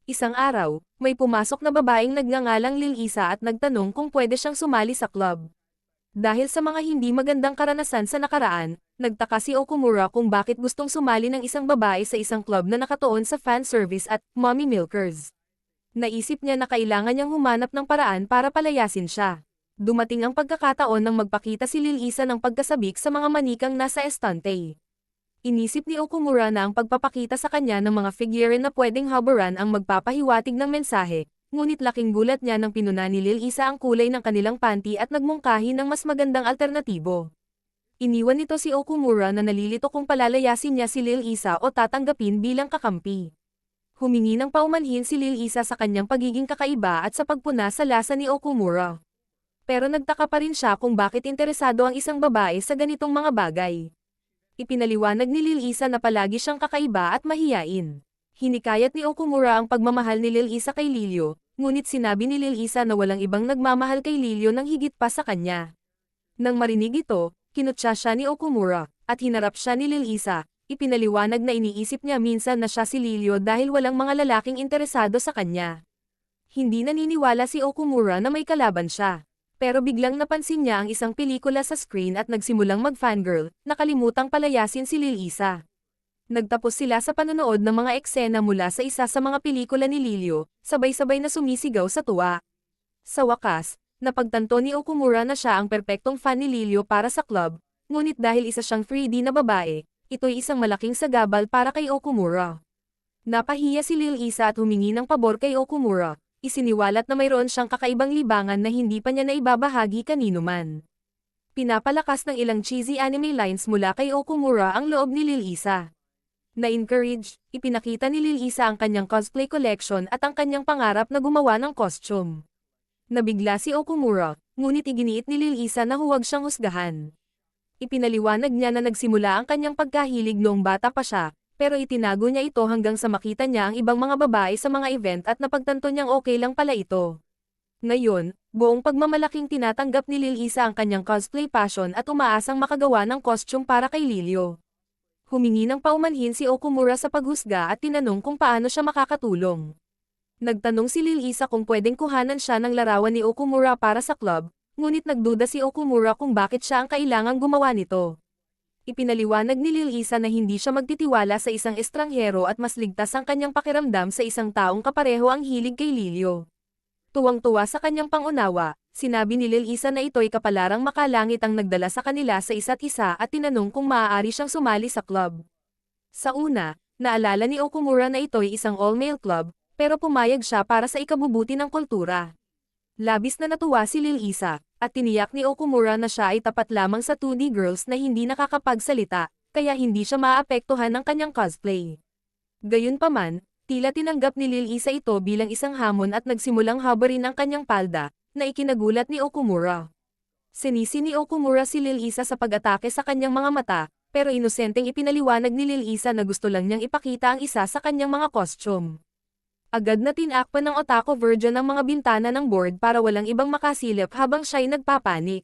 Isang araw, may pumasok na babaeng nagngangalang Lil Isa at nagtanong kung pwede siyang sumali sa club. Dahil sa mga hindi magandang karanasan sa nakaraan, nagtaka si Okumura kung bakit gustong sumali ng isang babae sa isang club na nakatuon sa fan service at mommy milkers. Naisip niya na kailangan niyang humanap ng paraan para palayasin siya. Dumating ang pagkakataon nang magpakita si Lil Isa ng pagkasabik sa mga manikang nasa estante. Inisip ni Okumura na ang pagpapakita sa kanya ng mga figurine na pwedeng haburan ang magpapahiwatig ng mensahe, ngunit laking gulat niya nang pinuna ni Lil Isa ang kulay ng kanilang panty at nagmungkahi ng mas magandang alternatibo. Iniwan nito si Okumura na nalilito kung palalayasin niya si Lil Isa o tatanggapin bilang kakampi. Humingi ng paumanhin si Lil Isa sa kanyang pagiging kakaiba at sa pagpuna sa lasa ni Okumura. Pero nagtaka pa rin siya kung bakit interesado ang isang babae sa ganitong mga bagay. Ipinaliwanag ni Lil Isa na palagi siyang kakaiba at mahiyain. Hinikayat ni Okumura ang pagmamahal ni Lil Isa kay Lilyo, ngunit sinabi ni Lil Isa na walang ibang nagmamahal kay Lilyo nang higit pa sa kanya. Nang marinig ito, kinutya siya ni Okumura, at hinarap siya ni Lil Isa. Ipinaliwanag na iniisip niya minsan na siya si Lilyo dahil walang mga lalaking interesado sa kanya. Hindi naniniwala si Okumura na may kalaban siya. Pero biglang napansin niya ang isang pelikula sa screen at nagsimulang mag-fangirl, nakalimutang palayasin si Lil Isa. Nagtapos sila sa panonood ng mga eksena mula sa isa sa mga pelikula ni Lilyo, sabay-sabay na sumisigaw sa tuwa. Sa wakas, napagtanto ni Okumura na siya ang perpektong fan ni Lilyo para sa club, ngunit dahil isa siyang 3D na babae, ito'y isang malaking sagabal para kay Okumura. Napahiya si Lil Isa at humingi ng pabor kay Okumura. Isiniwalat na mayroon siyang kakaibang libangan na hindi pa niya naibabahagi kanino man. Pinapalakas ng ilang cheesy anime lines mula kay Okumura ang loob ni Lil Isa. Na-encourage, ipinakita ni Lil Isa ang kanyang cosplay collection at ang kanyang pangarap na gumawa ng costume. Nabigla si Okumura, ngunit iginiit ni Lil Isa na huwag siyang husgahan. Ipinaliwanag niya na nagsimula ang kanyang pagkahilig noong bata pa siya, pero itinago niya ito hanggang sa makita niya ang ibang mga babae sa mga event at napagtanto niyang okay lang pala ito. Ngayon, buong pagmamalaking tinatanggap ni Lil Isa ang kanyang cosplay passion at umaasang makagawa ng costume para kay Lilyo. Humingi ng paumanhin si Okumura sa paghusga at tinanong kung paano siya makakatulong. Nagtanong si Lil Isa kung pwedeng kuhanan siya ng larawan ni Okumura para sa club, ngunit nagduda si Okumura kung bakit siya ang kailangang gumawa nito. Ipinaliwanag ni Lil Isa na hindi siya magtitiwala sa isang estranghero at mas ligtas ang kanyang pakiramdam sa isang taong kapareho ang hilig kay Lilyo. Tuwang-tuwa sa kanyang pangunawa, sinabi ni Lil Isa na ito'y kapalarang makalangit ang nagdala sa kanila sa isa't isa at tinanong kung maaari siyang sumali sa club. Sa una, naalala ni Okumura na ito'y isang all-male club, pero pumayag siya para sa ikabubuti ng kultura. Labis na natuwa si Lil Isa, at tiniyak ni Okumura na siya ay tapat lamang sa 2D girls na hindi nakakapagsalita, kaya hindi siya maapektuhan ng kanyang cosplay. Gayunpaman, tila tinanggap ni Lil Isa ito bilang isang hamon at nagsimulang habarin ang kanyang palda, na ikinagulat ni Okumura. Sinisi ni Okumura si Lil Isa sa pag-atake sa kanyang mga mata, pero inosenteng ipinaliwanag ni Lil Isa na gusto lang niyang ipakita ang isa sa kanyang mga costume. Agad na tinakpan ng otaku virgin ang mga bintana ng board para walang ibang makasilip habang siya'y nagpapanik.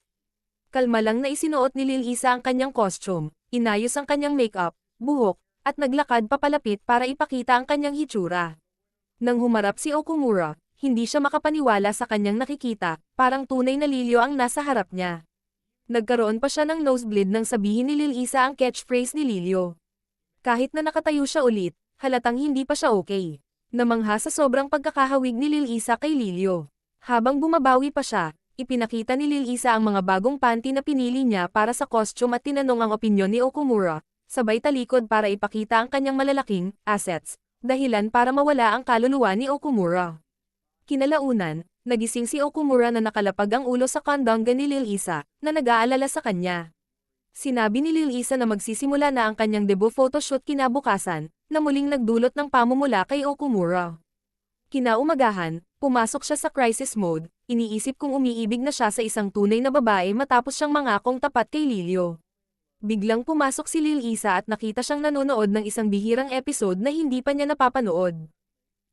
Kalma lang na isinuot ni Lil Isa ang kanyang costume, inayos ang kanyang makeup, buhok, at naglakad papalapit para ipakita ang kanyang hitsura. Nang humarap si Okumura, hindi siya makapaniwala sa kanyang nakikita, parang tunay na Lilyo ang nasa harap niya. Nagkaroon pa siya ng nosebleed nang sabihin ni Lil Isa ang catchphrase ni Lilyo. Kahit na nakatayo siya ulit, halatang hindi pa siya okay. Namangha sa sobrang pagkakahawig ni Lil Isa kay Lilyo. Habang bumabawi pa siya, ipinakita ni Lil Isa ang mga bagong panty na pinili niya para sa costume at tinanong ang opinyon ni Okumura, sabay talikod para ipakita ang kanyang malalaking assets, dahilan para mawala ang kaluluwa ni Okumura. Kinalaunan, nagising si Okumura na nakalapag ang ulo sa kandangga ni Lil Isa, na nag-aalala sa kanya. Sinabi ni Lil Isa na magsisimula na ang kanyang debut photoshoot kinabukasan, na muling nagdulot ng pamumula kay Okumura. Kinaumagahan, pumasok siya sa crisis mode, iniisip kung umiibig na siya sa isang tunay na babae matapos siyang mangakong tapat kay Lilyo. Biglang pumasok si Lil Isa at nakita siyang nanonood ng isang bihirang episode na hindi pa niya napapanood.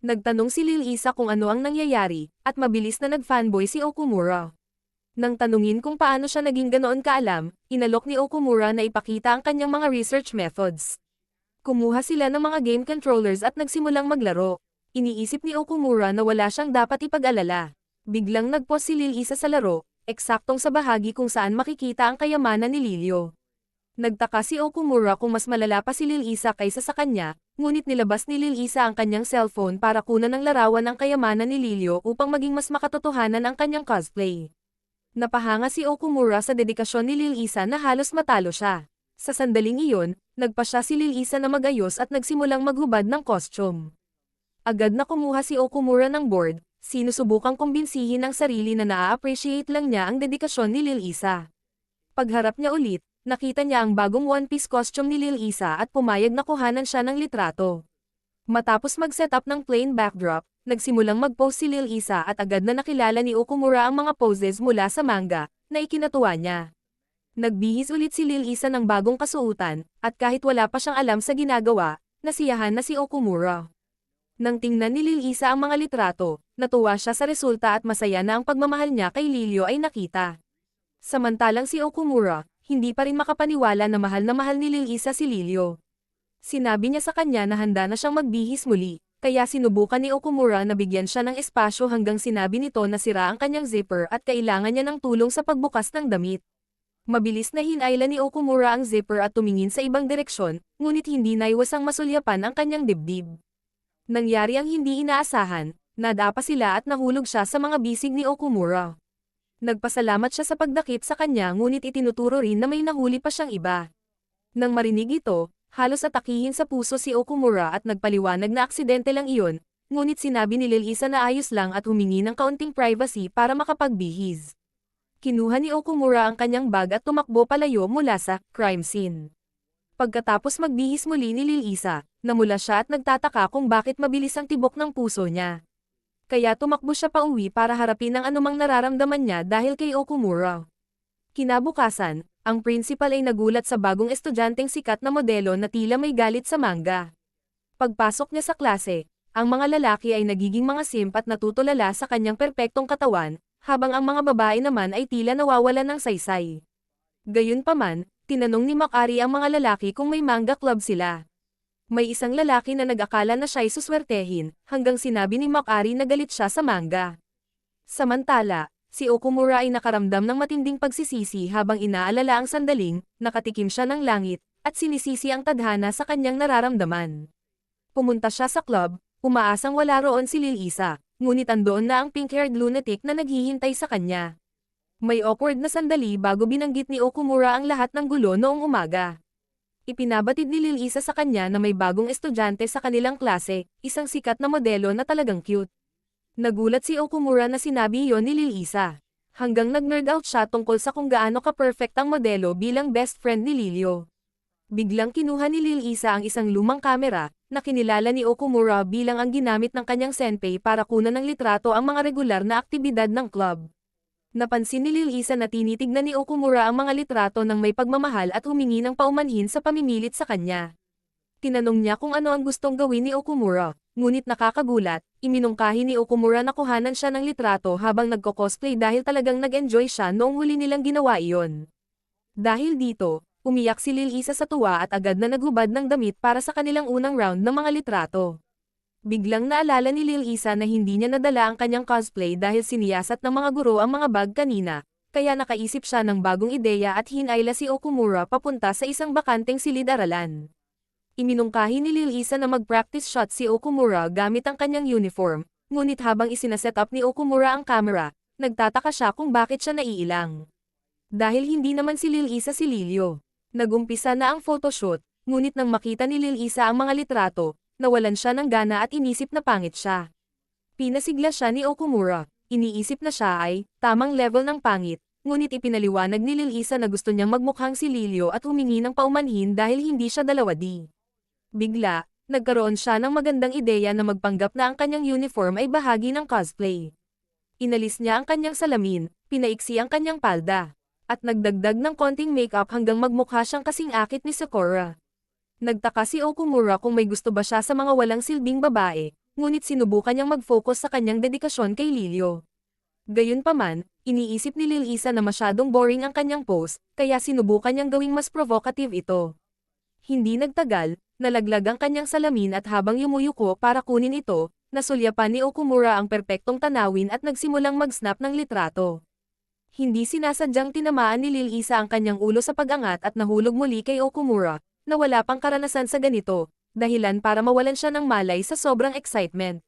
Nagtanong si Lil Isa kung ano ang nangyayari, at mabilis na nag-fanboy si Okumura. Nang tanungin kung paano siya naging ganoon kaalam, inalok ni Okumura na ipakita ang kanyang mga research methods. Kumuha sila ng mga game controllers at nagsimulang maglaro. Iniisip ni Okumura na wala siyang dapat ipag-alala. Biglang nag-pause si Lil-isa sa laro, eksaktong sa bahagi kung saan makikita ang kayamanan ni Lilyo. Nagtaka si Okumura kung mas malala pa si Lil-isa kaysa sa kanya, ngunit nilabas ni Lil-isa ang kanyang cellphone para kunan ng larawan ng kayamanan ni Lilyo upang maging mas makatotohanan ang kanyang cosplay. Napahanga si Okumura sa dedikasyon ni Lil-isa na halos matalo siya. Sa sandaling iyon, nagpa siya si Lil-isa na magayos at nagsimulang maghubad ng costume. Agad na kumuha si Okumura ng board, sinusubukang kumbinsihin ang sarili na naa-appreciate lang niya ang dedikasyon ni Lil-isa. Pagharap niya ulit, nakita niya ang bagong one-piece costume ni Lil-isa at pumayag na kuhanan siya ng litrato. Matapos mag-set up ng plain backdrop, nagsimulang mag-pose si Lil-isa at agad na nakilala ni Okumura ang mga poses mula sa manga, na ikinatuwa niya. Nagbihis ulit si Lil-isa ng bagong kasuotan, at kahit wala pa siyang alam sa ginagawa, nasiyahan na si Okumura. Nang tingnan ni Lil-isa ang mga litrato, natuwa siya sa resulta at masaya na ang pagmamahal niya kay Lilyo ay nakita. Samantalang si Okumura, hindi pa rin makapaniwala na mahal ni Lil-isa si Lilyo. Sinabi niya sa kanya na handa na siyang magbihis muli, kaya sinubukan ni Okumura na bigyan siya ng espasyo hanggang sinabi nito na sira ang kanyang zipper at kailangan niya ng tulong sa pagbukas ng damit. Mabilis na hinayla ni Okumura ang zipper at tumingin sa ibang direksyon, ngunit hindi naiwasang masulyapan ang kanyang dibdib. Nangyari ang hindi inaasahan, nadapa sila at nahulog siya sa mga bisig ni Okumura. Nagpasalamat siya sa pagdakip sa kanya ngunit itinuturo rin na may nahuli pa siyang iba. Nang marinig ito, halos atakihin sa puso si Okumura at nagpaliwanag na aksidente lang iyon, ngunit sinabi ni Lil-isa na ayos lang at humingi ng kaunting privacy para makapagbihis. Kinuha ni Okumura ang kanyang bag at tumakbo palayo mula sa crime scene. Pagkatapos magbihis muli ni Lil-isa, namula siya at nagtataka kung bakit mabilis ang tibok ng puso niya. Kaya tumakbo siya pauwi para harapin ang anumang nararamdaman niya dahil kay Okumura. Kinabukasan, ang principal ay nagulat sa bagong estudyanteng sikat na modelo na tila may galit sa manga. Pagpasok niya sa klase, ang mga lalaki ay nagiging mga simp at natutulala sa kanyang perpektong katawan, habang ang mga babae naman ay tila nawawalan ng saysay. Gayunpaman, tinanong ni Makari ang mga lalaki kung may manga club sila. May isang lalaki na nag-akala na siya'y suswertehin, hanggang sinabi ni Makari na galit siya sa manga. Samantala, si Okumura ay nakaramdam ng matinding pagsisisi habang inaalala ang sandaling, nakatikim siya ng langit, at sinisisi ang tadhana sa kanyang nararamdaman. Pumunta siya sa club, umaasang wala roon si Lil-isa. Ngunit andoon na ang pink-haired lunatic na naghihintay sa kanya. May awkward na sandali bago binanggit ni Okumura ang lahat ng gulo noong umaga. Ipinabatid ni Lil-isa sa kanya na may bagong estudyante sa kanilang klase, isang sikat na modelo na talagang cute. Nagulat si Okumura na sinabi iyon ni Lil-isa. Hanggang nag-nerd out siya tungkol sa kung gaano ka-perfect ang modelo bilang best friend ni Lilyo. Biglang kinuha ni Lil-isa ang isang lumang kamera, na kinilala ni Okumura bilang ang ginamit ng kanyang senpai para kunan ng litrato ang mga regular na aktibidad ng club. Napansin ni Lil-isa na tinitignan ni Okumura ang mga litrato ng may pagmamahal at humingi ng paumanhin sa pamimilit sa kanya. Tinanong niya kung ano ang gustong gawin ni Okumura, ngunit nakakagulat, iminungkahi ni Okumura na kuhanan siya ng litrato habang nagko-cosplay dahil talagang nag-enjoy siya noong huli nilang ginawa iyon. Dahil dito, umiyak si Lil-isa sa tuwa at agad na naghubad ng damit para sa kanilang unang round ng mga litrato. Biglang naalala ni Lil-isa na hindi niya nadala ang kanyang cosplay dahil siniyasat ng mga guro ang mga bag kanina, kaya nakaisip siya ng bagong ideya at hinayla si Okumura papunta sa isang bakanteng silid-aralan. Iminungkahi ni Lil-isa na mag-practice shot si Okumura gamit ang kanyang uniform, ngunit habang isinaset up ni Okumura ang camera, nagtataka siya kung bakit siya naiilang. Dahil hindi naman si Lil-isa si Lilyo. Nagumpisa na ang photoshoot, ngunit nang makita ni Lil-isa ang mga litrato, nawalan siya ng gana at inisip na pangit siya. Pinasigla siya ni Okumura, iniisip na siya ay tamang level ng pangit, ngunit ipinaliwanag ni Lil-isa na gusto niyang magmukhang si Lilyo at humingi ng paumanhin dahil hindi siya dalawadi. Bigla, nagkaroon siya ng magandang ideya na magpanggap na ang kanyang uniform ay bahagi ng cosplay. Inalis niya ang kanyang salamin, pinaiksi ang kanyang palda, at nagdagdag ng konting makeup hanggang magmukha siyang kasing akit ni Sakura. Nagtaka si Okumura kung may gusto ba siya sa mga walang silbing babae, ngunit sinubukan niyang mag-focus sa kanyang dedikasyon kay Lilyo. Gayunpaman, iniisip ni Lil-isa na masyadong boring ang kanyang pose, kaya sinubukan niyang gawing mas provocative ito. Hindi nagtagal, nalaglag ang kanyang salamin at habang yumuyuko para kunin ito, nasulyapan ni Okumura ang perpektong tanawin at nagsimulang mag-snap ng litrato. Hindi sinasadyang tinamaan ni Lil Isa ang kanyang ulo sa pag-angat at nahulog muli kay Okumura, na wala pang karanasan sa ganito, dahilan para mawalan siya ng malay sa sobrang excitement.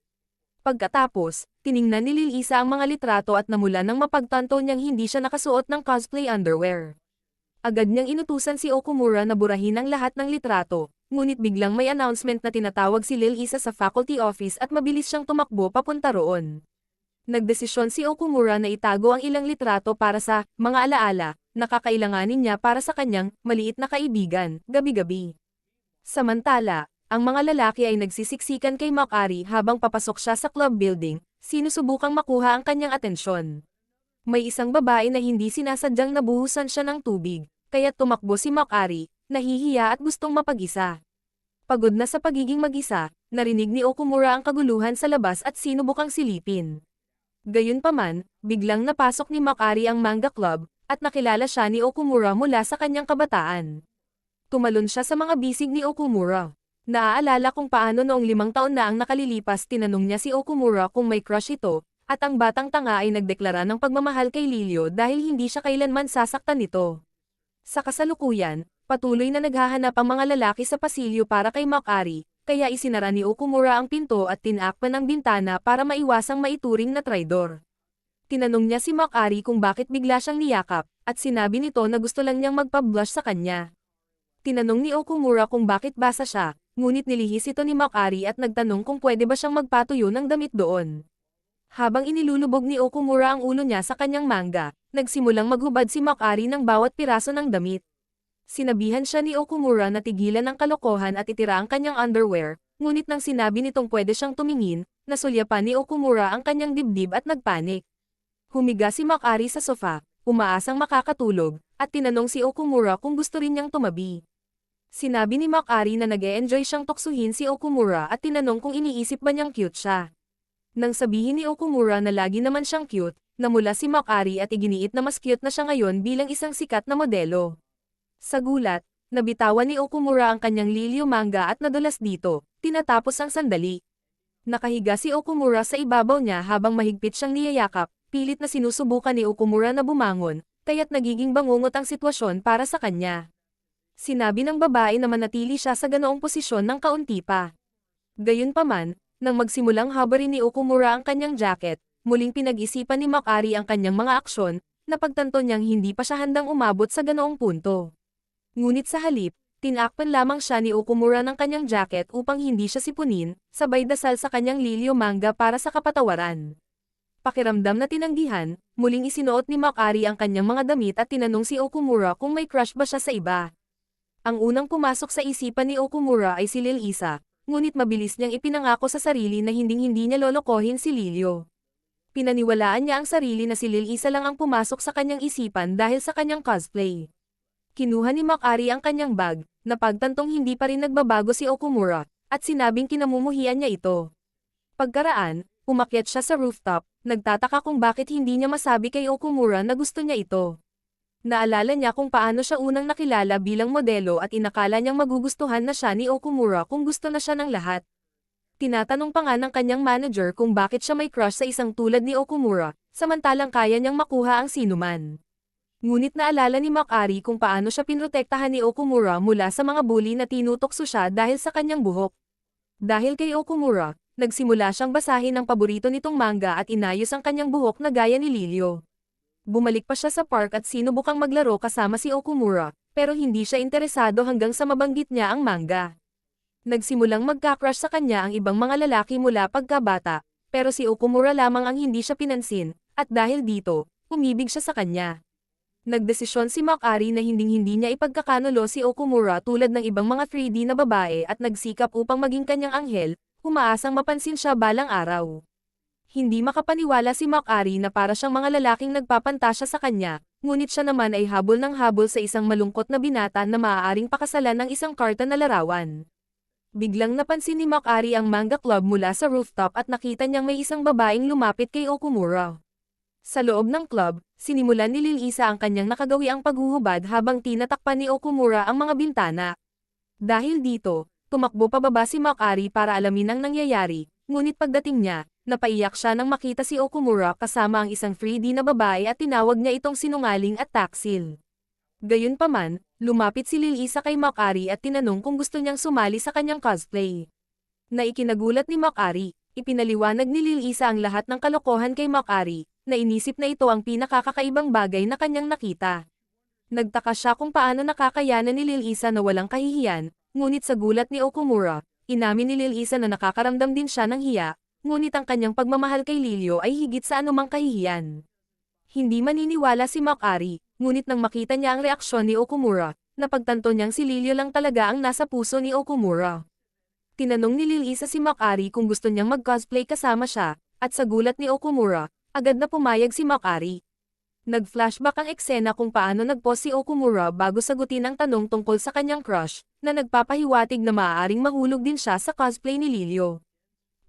Pagkatapos, tiningnan ni Lil Isa ang mga litrato at namulan nang mapagtanto niyang hindi siya nakasuot ng cosplay underwear. Agad niyang inutusan si Okumura na burahin ang lahat ng litrato, ngunit biglang may announcement na tinatawag si Lil Isa sa faculty office at mabilis siyang tumakbo papunta roon. Nagdesisyon si Okumura na itago ang ilang litrato para sa mga alaala na kakailanganin niya para sa kanyang maliit na kaibigan, gabi-gabi. Samantala, ang mga lalaki ay nagsisiksikan kay Makari habang papasok siya sa club building, sinusubukang makuha ang kanyang atensyon. May isang babae na hindi sinasadyang nabuhusan siya ng tubig, kaya tumakbo si Makari, nahihiya at gustong mapag-isa. Pagod na sa pagiging mag-isa, narinig ni Okumura ang kaguluhan sa labas at sinubukang silipin. Gayunpaman, biglang napasok ni Makari ang manga club, at nakilala siya ni Okumura mula sa kanyang kabataan. Tumalon siya sa mga bisig ni Okumura. Naaalala kung paano noong 5 taon na ang nakalilipas tinanong niya si Okumura kung may crush ito, at ang batang tanga ay nagdeklara ng pagmamahal kay Lilyo dahil hindi siya kailanman sasaktan nito. Sa kasalukuyan, patuloy na naghahanap ang mga lalaki sa pasilyo para kay Makari, kaya isinara ni Okumura ang pinto at tinakpan ang bintana para maiwasang maituring na traidor. Tinanong niya si Makari kung bakit bigla siyang niyakap, at sinabi nito na gusto lang niyang magpa-blush sa kanya. Tinanong ni Okumura kung bakit basa siya, ngunit nilihis ito ni Makari at nagtanong kung pwede ba siyang magpatuyo ng damit doon. Habang inilulubog ni Okumura ang ulo niya sa kanyang manga, nagsimulang maghubad si Makari ng bawat piraso ng damit. Sinabihan siya ni Okumura na tigilan ang kalokohan at itira ang kanyang underwear, ngunit nang sinabi nitong pwede siyang tumingin, nasulyapan ni Okumura ang kanyang dibdib at nagpanik. Humiga si Makari sa sofa, umaasang makakatulog, at tinanong si Okumura kung gusto rin niyang tumabi. Sinabi ni Makari na nag-e-enjoy siyang tuksuhin si Okumura at tinanong kung iniisip ba niyang cute siya. Nang sabihin ni Okumura na lagi naman siyang cute, namula si Makari at iginiit na mas cute na siya ngayon bilang isang sikat na modelo. Sa gulat, nabitawan ni Okumura ang kanyang Lilyo manga at nadulas dito, tinatapos ang sandali. Nakahiga si Okumura sa ibabaw niya habang mahigpit siyang niyayakap, pilit na sinusubukan ni Okumura na bumangon, kaya't nagiging bangungot ang sitwasyon para sa kanya. Sinabi ng babae na manatili siya sa ganoong posisyon ng kaunti pa. Gayunpaman, nang magsimulang habarin ni Okumura ang kanyang jacket, muling pinag-isipan ni Makari ang kanyang mga aksyon, napagtanto niyang hindi pa siya handang umabot sa ganoong punto. Ngunit sa halip, tinakpan lamang siya ni Okumura ng kanyang jacket upang hindi siya sipunin, sabay dasal sa kanyang Lilyo manga para sa kapatawaran. Pakiramdam na tinanggihan, muling isinuot ni Makari ang kanyang mga damit at tinanong si Okumura kung may crush ba siya sa iba. Ang unang pumasok sa isipan ni Okumura ay si Lil Isa, ngunit mabilis niyang ipinangako sa sarili na hinding-hindi niya lolokohin si Lilyo. Pinaniwalaan niya ang sarili na si Lil Isa lang ang pumasok sa kanyang isipan dahil sa kanyang cosplay. Kinuha ni Makari ang kanyang bag, napagtantong hindi pa rin nagbabago si Okumura, at sinabing kinamumuhian niya ito. Pagkaraan, umakyat siya sa rooftop, nagtataka kung bakit hindi niya masabi kay Okumura na gusto niya ito. Naalala niya kung paano siya unang nakilala bilang modelo at inakala niyang magugustuhan na siya ni Okumura kung gusto na siya ng lahat. Tinatanong pa nga ng kanyang manager kung bakit siya may crush sa isang tulad ni Okumura, samantalang kaya niyang makuha ang sinuman. Ngunit naalala ni Makari kung paano siya pinrotektahan ni Okumura mula sa mga bully na tinutokso siya dahil sa kanyang buhok. Dahil kay Okumura, nagsimula siyang basahin ang paborito nitong manga at inayos ang kanyang buhok na gaya ni Lilyo. Bumalik pa siya sa park at sinubukang maglaro kasama si Okumura, pero hindi siya interesado hanggang sa mabanggit niya ang manga. Nagsimulang magka-crush sa kanya ang ibang mga lalaki mula pagkabata, pero si Okumura lamang ang hindi siya pinansin, at dahil dito, umibig siya sa kanya. Nagdesisyon si Makari na hinding-hindi niya ipagkakanulo si Okumura tulad ng ibang mga 3D na babae at nagsikap upang maging kanyang anghel, umaasang mapansin siya balang araw. Hindi makapaniwala si Makari na para siyang mga lalaking nagpapantasya sa kanya, ngunit siya naman ay habol ng habol sa isang malungkot na binata na maaaring pakasalan ng isang karta na larawan. Biglang napansin ni Makari ang manga club mula sa rooftop at nakita niyang may isang babaeng lumapit kay Okumura. Sa loob ng club, sinimulan ni Lil Isa ang kanyang nakagawiang paghuhubad habang tinatakpan ni Okumura ang mga bintana. Dahil dito, tumakbo pababa si Makari para alamin ang nangyayari, ngunit pagdating niya, napaiyak siya nang makita si Okumura kasama ang isang 3D na babae at tinawag niya itong sinungaling at taksil. Gayunpaman, lumapit si Lil Isa kay Makari at tinanong kung gusto niyang sumali sa kanyang cosplay. Na ikinagulat ni Makari, ipinaliwanag ni Lil Isa ang lahat ng kalokohan kay Makari, na inisip na ito ang pinakakakaibang bagay na kanyang nakita. Nagtaka siya kung paano nakakayanan ni Lil Isa na walang kahihiyan, ngunit sa gulat ni Okumura, inamin ni Lil Isa na nakakaramdam din siya ng hiya, ngunit ang kanyang pagmamahal kay Lilyo ay higit sa anumang kahihiyan. Hindi maniniwala si Makari, ngunit nang makita niya ang reaksyon ni Okumura, napagtanto niyang si Lilyo lang talaga ang nasa puso ni Okumura. Tinanong ni Lil Isa si Makari kung gusto niyang mag-cosplay kasama siya, at sa gulat ni Okumura, agad na pumayag si Makari. Nag-flashback ang eksena kung paano nag-pause si Okumura bago sagutin ang tanong tungkol sa kanyang crush, na nagpapahiwatig na maaaring mahulog din siya sa cosplay ni Lilyo.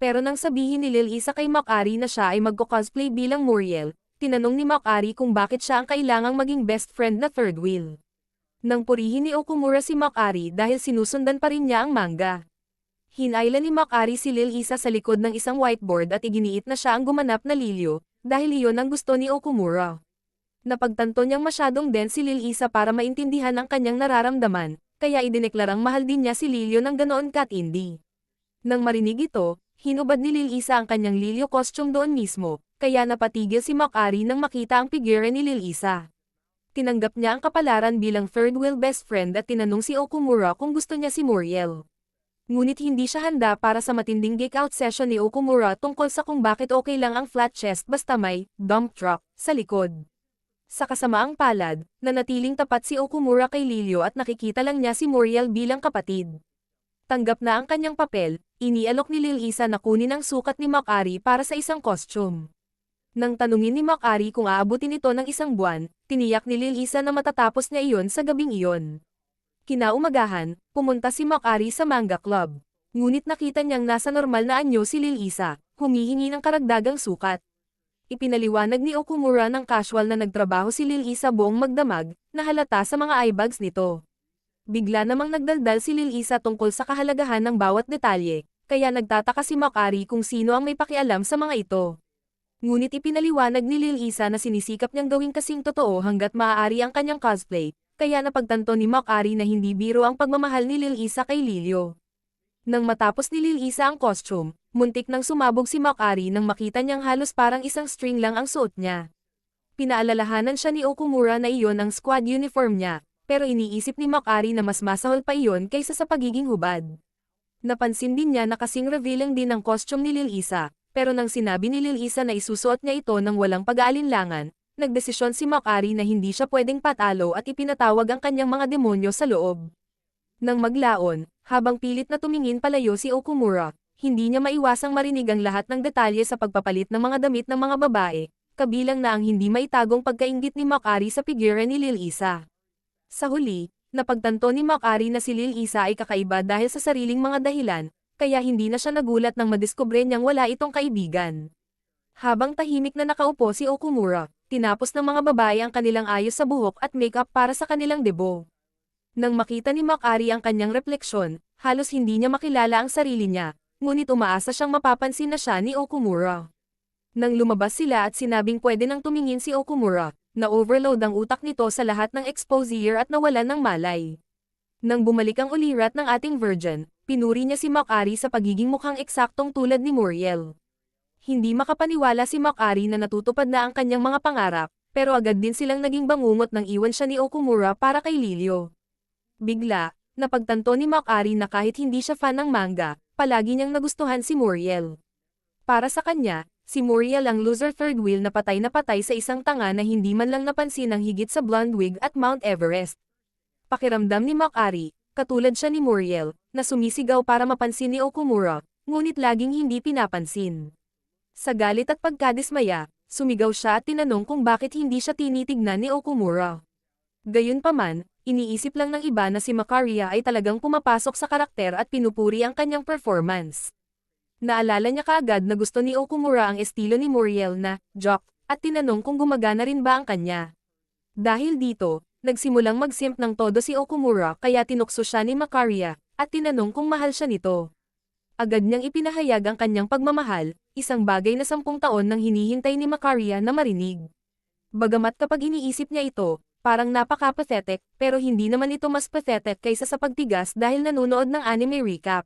Pero nang sabihin ni Lil Isa kay Makari na siya ay magko-cosplay bilang Muriel, tinanong ni Makari kung bakit siya ang kailangang maging best friend na third wheel. Nang purihin ni Okumura si Makari dahil sinusundan pa rin niya ang manga. Hinailan ni Makari si Lil Isa sa likod ng isang whiteboard at iginiit na siya ang gumanap na Lilyo, dahil iyon ang gusto ni Okumura. Napagtanto niyang masyadong dense si Lil Isa para maintindihan ang kanyang nararamdaman, kaya idineklarang mahal din niya si Lilyo ng ganoon katindi. Nang marinig ito, hinubad ni Lil Isa ang kanyang Lilyo costume doon mismo, kaya napatigil si Makari nang makita ang figure ni Lil Isa. Tinanggap niya ang kapalaran bilang third wheel best friend at tinanong si Okumura kung gusto niya si Muriel. Ngunit hindi siya handa para sa matinding geek-out session ni Okumura tungkol sa kung bakit okay lang ang flat chest basta may dump truck sa likod. Sa kasamaang palad, nanatiling tapat si Okumura kay Lilyo at nakikita lang niya si Muriel bilang kapatid. Tanggap na ang kanyang papel, inialok ni Lil Isa na kunin ang sukat ni Makari para sa isang costume. Nang tanungin ni Makari kung aabutin ito ng isang buwan, tiniyak ni Lil Isa na matatapos niya iyon sa gabing iyon. Kinaumagahan, pumunta si Makari sa manga club. Ngunit nakita niyang nasa normal na anyo si Lil Isa, humihingi ng karagdagang sukat. Ipinaliwanag ni Okumura ng casual na nagtrabaho si Lil Isa buong magdamag, na halata sa mga eyebags nito. Bigla namang nagdaldal si Lil Isa tungkol sa kahalagahan ng bawat detalye, kaya nagtataka si Makari kung sino ang may pakialam sa mga ito. Ngunit ipinaliwanag ni Lil Isa na sinisikap niyang gawing kasing totoo hanggat maaari ang kanyang cosplay, kaya napagtanto ni Makari na hindi biro ang pagmamahal ni Lil Isa kay Lilyo. Nang matapos ni Lil Isa ang costume, muntik nang sumabog si Makari nang makita niyang halos parang isang string lang ang suot niya. Pinaalalahanan siya ni Okumura na iyon ang squad uniform niya, pero iniisip ni Makari na mas masahol pa iyon kaysa sa pagiging hubad. Napansin din niya na kasing revealing din ang costume ni Lil Isa, pero nang sinabi ni Lil Isa na isusuot niya ito nang walang pag-aalinlangan, nagdesisyon si Makari na hindi siya pwedeng patalo at ipinatawag ang kanyang mga demonyo sa loob. Nang maglaon, habang pilit na tumingin palayo si Okumura, hindi niya maiwasang marinig ang lahat ng detalye sa pagpapalit ng mga damit ng mga babae, kabilang na ang hindi maitagong pagkainggit ni Makari sa figure ni Lil Isa. Sa huli, napagtanto ni Makari na si Lil Isa ay kakaiba dahil sa sariling mga dahilan, kaya hindi na siya nagulat nang madiskubre niyang wala itong kaibigan. Habang tahimik na nakaupo si Okumura, tinapos ng mga babae ang kanilang ayos sa buhok at makeup para sa kanilang debut. Nang makita ni Makari ang kanyang refleksyon, halos hindi niya makilala ang sarili niya, ngunit umaasa siyang mapapansin na siya ni Okumura. Nang lumabas sila at sinabing pwede nang tumingin si Okumura, na-overload ang utak nito sa lahat ng exposure at nawalan ng malay. Nang bumalik ang ulirat ng ating virgin, pinuri niya si Makari sa pagiging mukhang eksaktong tulad ni Muriel. Hindi makapaniwala si Makari na natutupad na ang kanyang mga pangarap, pero agad din silang naging bangungot nang iwan siya ni Okumura para kay Lilyo. Bigla, napagtanto ni Makari na kahit hindi siya fan ng manga, palagi niyang nagustuhan si Muriel. Para sa kanya, si Muriel ang loser third wheel na patay sa isang tanga na hindi man lang napansin ang higit sa blonde wig at Mount Everest. Pakiramdam ni Makari, katulad siya ni Muriel, na sumisigaw para mapansin ni Okumura, ngunit laging hindi pinapansin. Sa galit at pagkadismaya, sumigaw siya at tinanong kung bakit hindi siya tinitignan ni Okumura. Gayunpaman, iniisip lang ng iba na si Makaria ay talagang pumapasok sa karakter at pinupuri ang kanyang performance. Naalala niya kaagad na gusto ni Okumura ang estilo ni Muriel na jock, at tinanong kung gumagana rin ba ang kanya. Dahil dito, nagsimulang mag-simp ng todo si Okumura kaya tinukso siya ni Makaria, at tinanong kung mahal siya nito. Agad niyang ipinahayag ang kanyang pagmamahal, isang bagay na 10 taon nang hinihintay ni Makaria na marinig. Bagamat kapag iniisip niya ito, parang napaka-pathetic, pero hindi naman ito mas pathetic kaysa sa pagtigas dahil nanonood ng anime recap.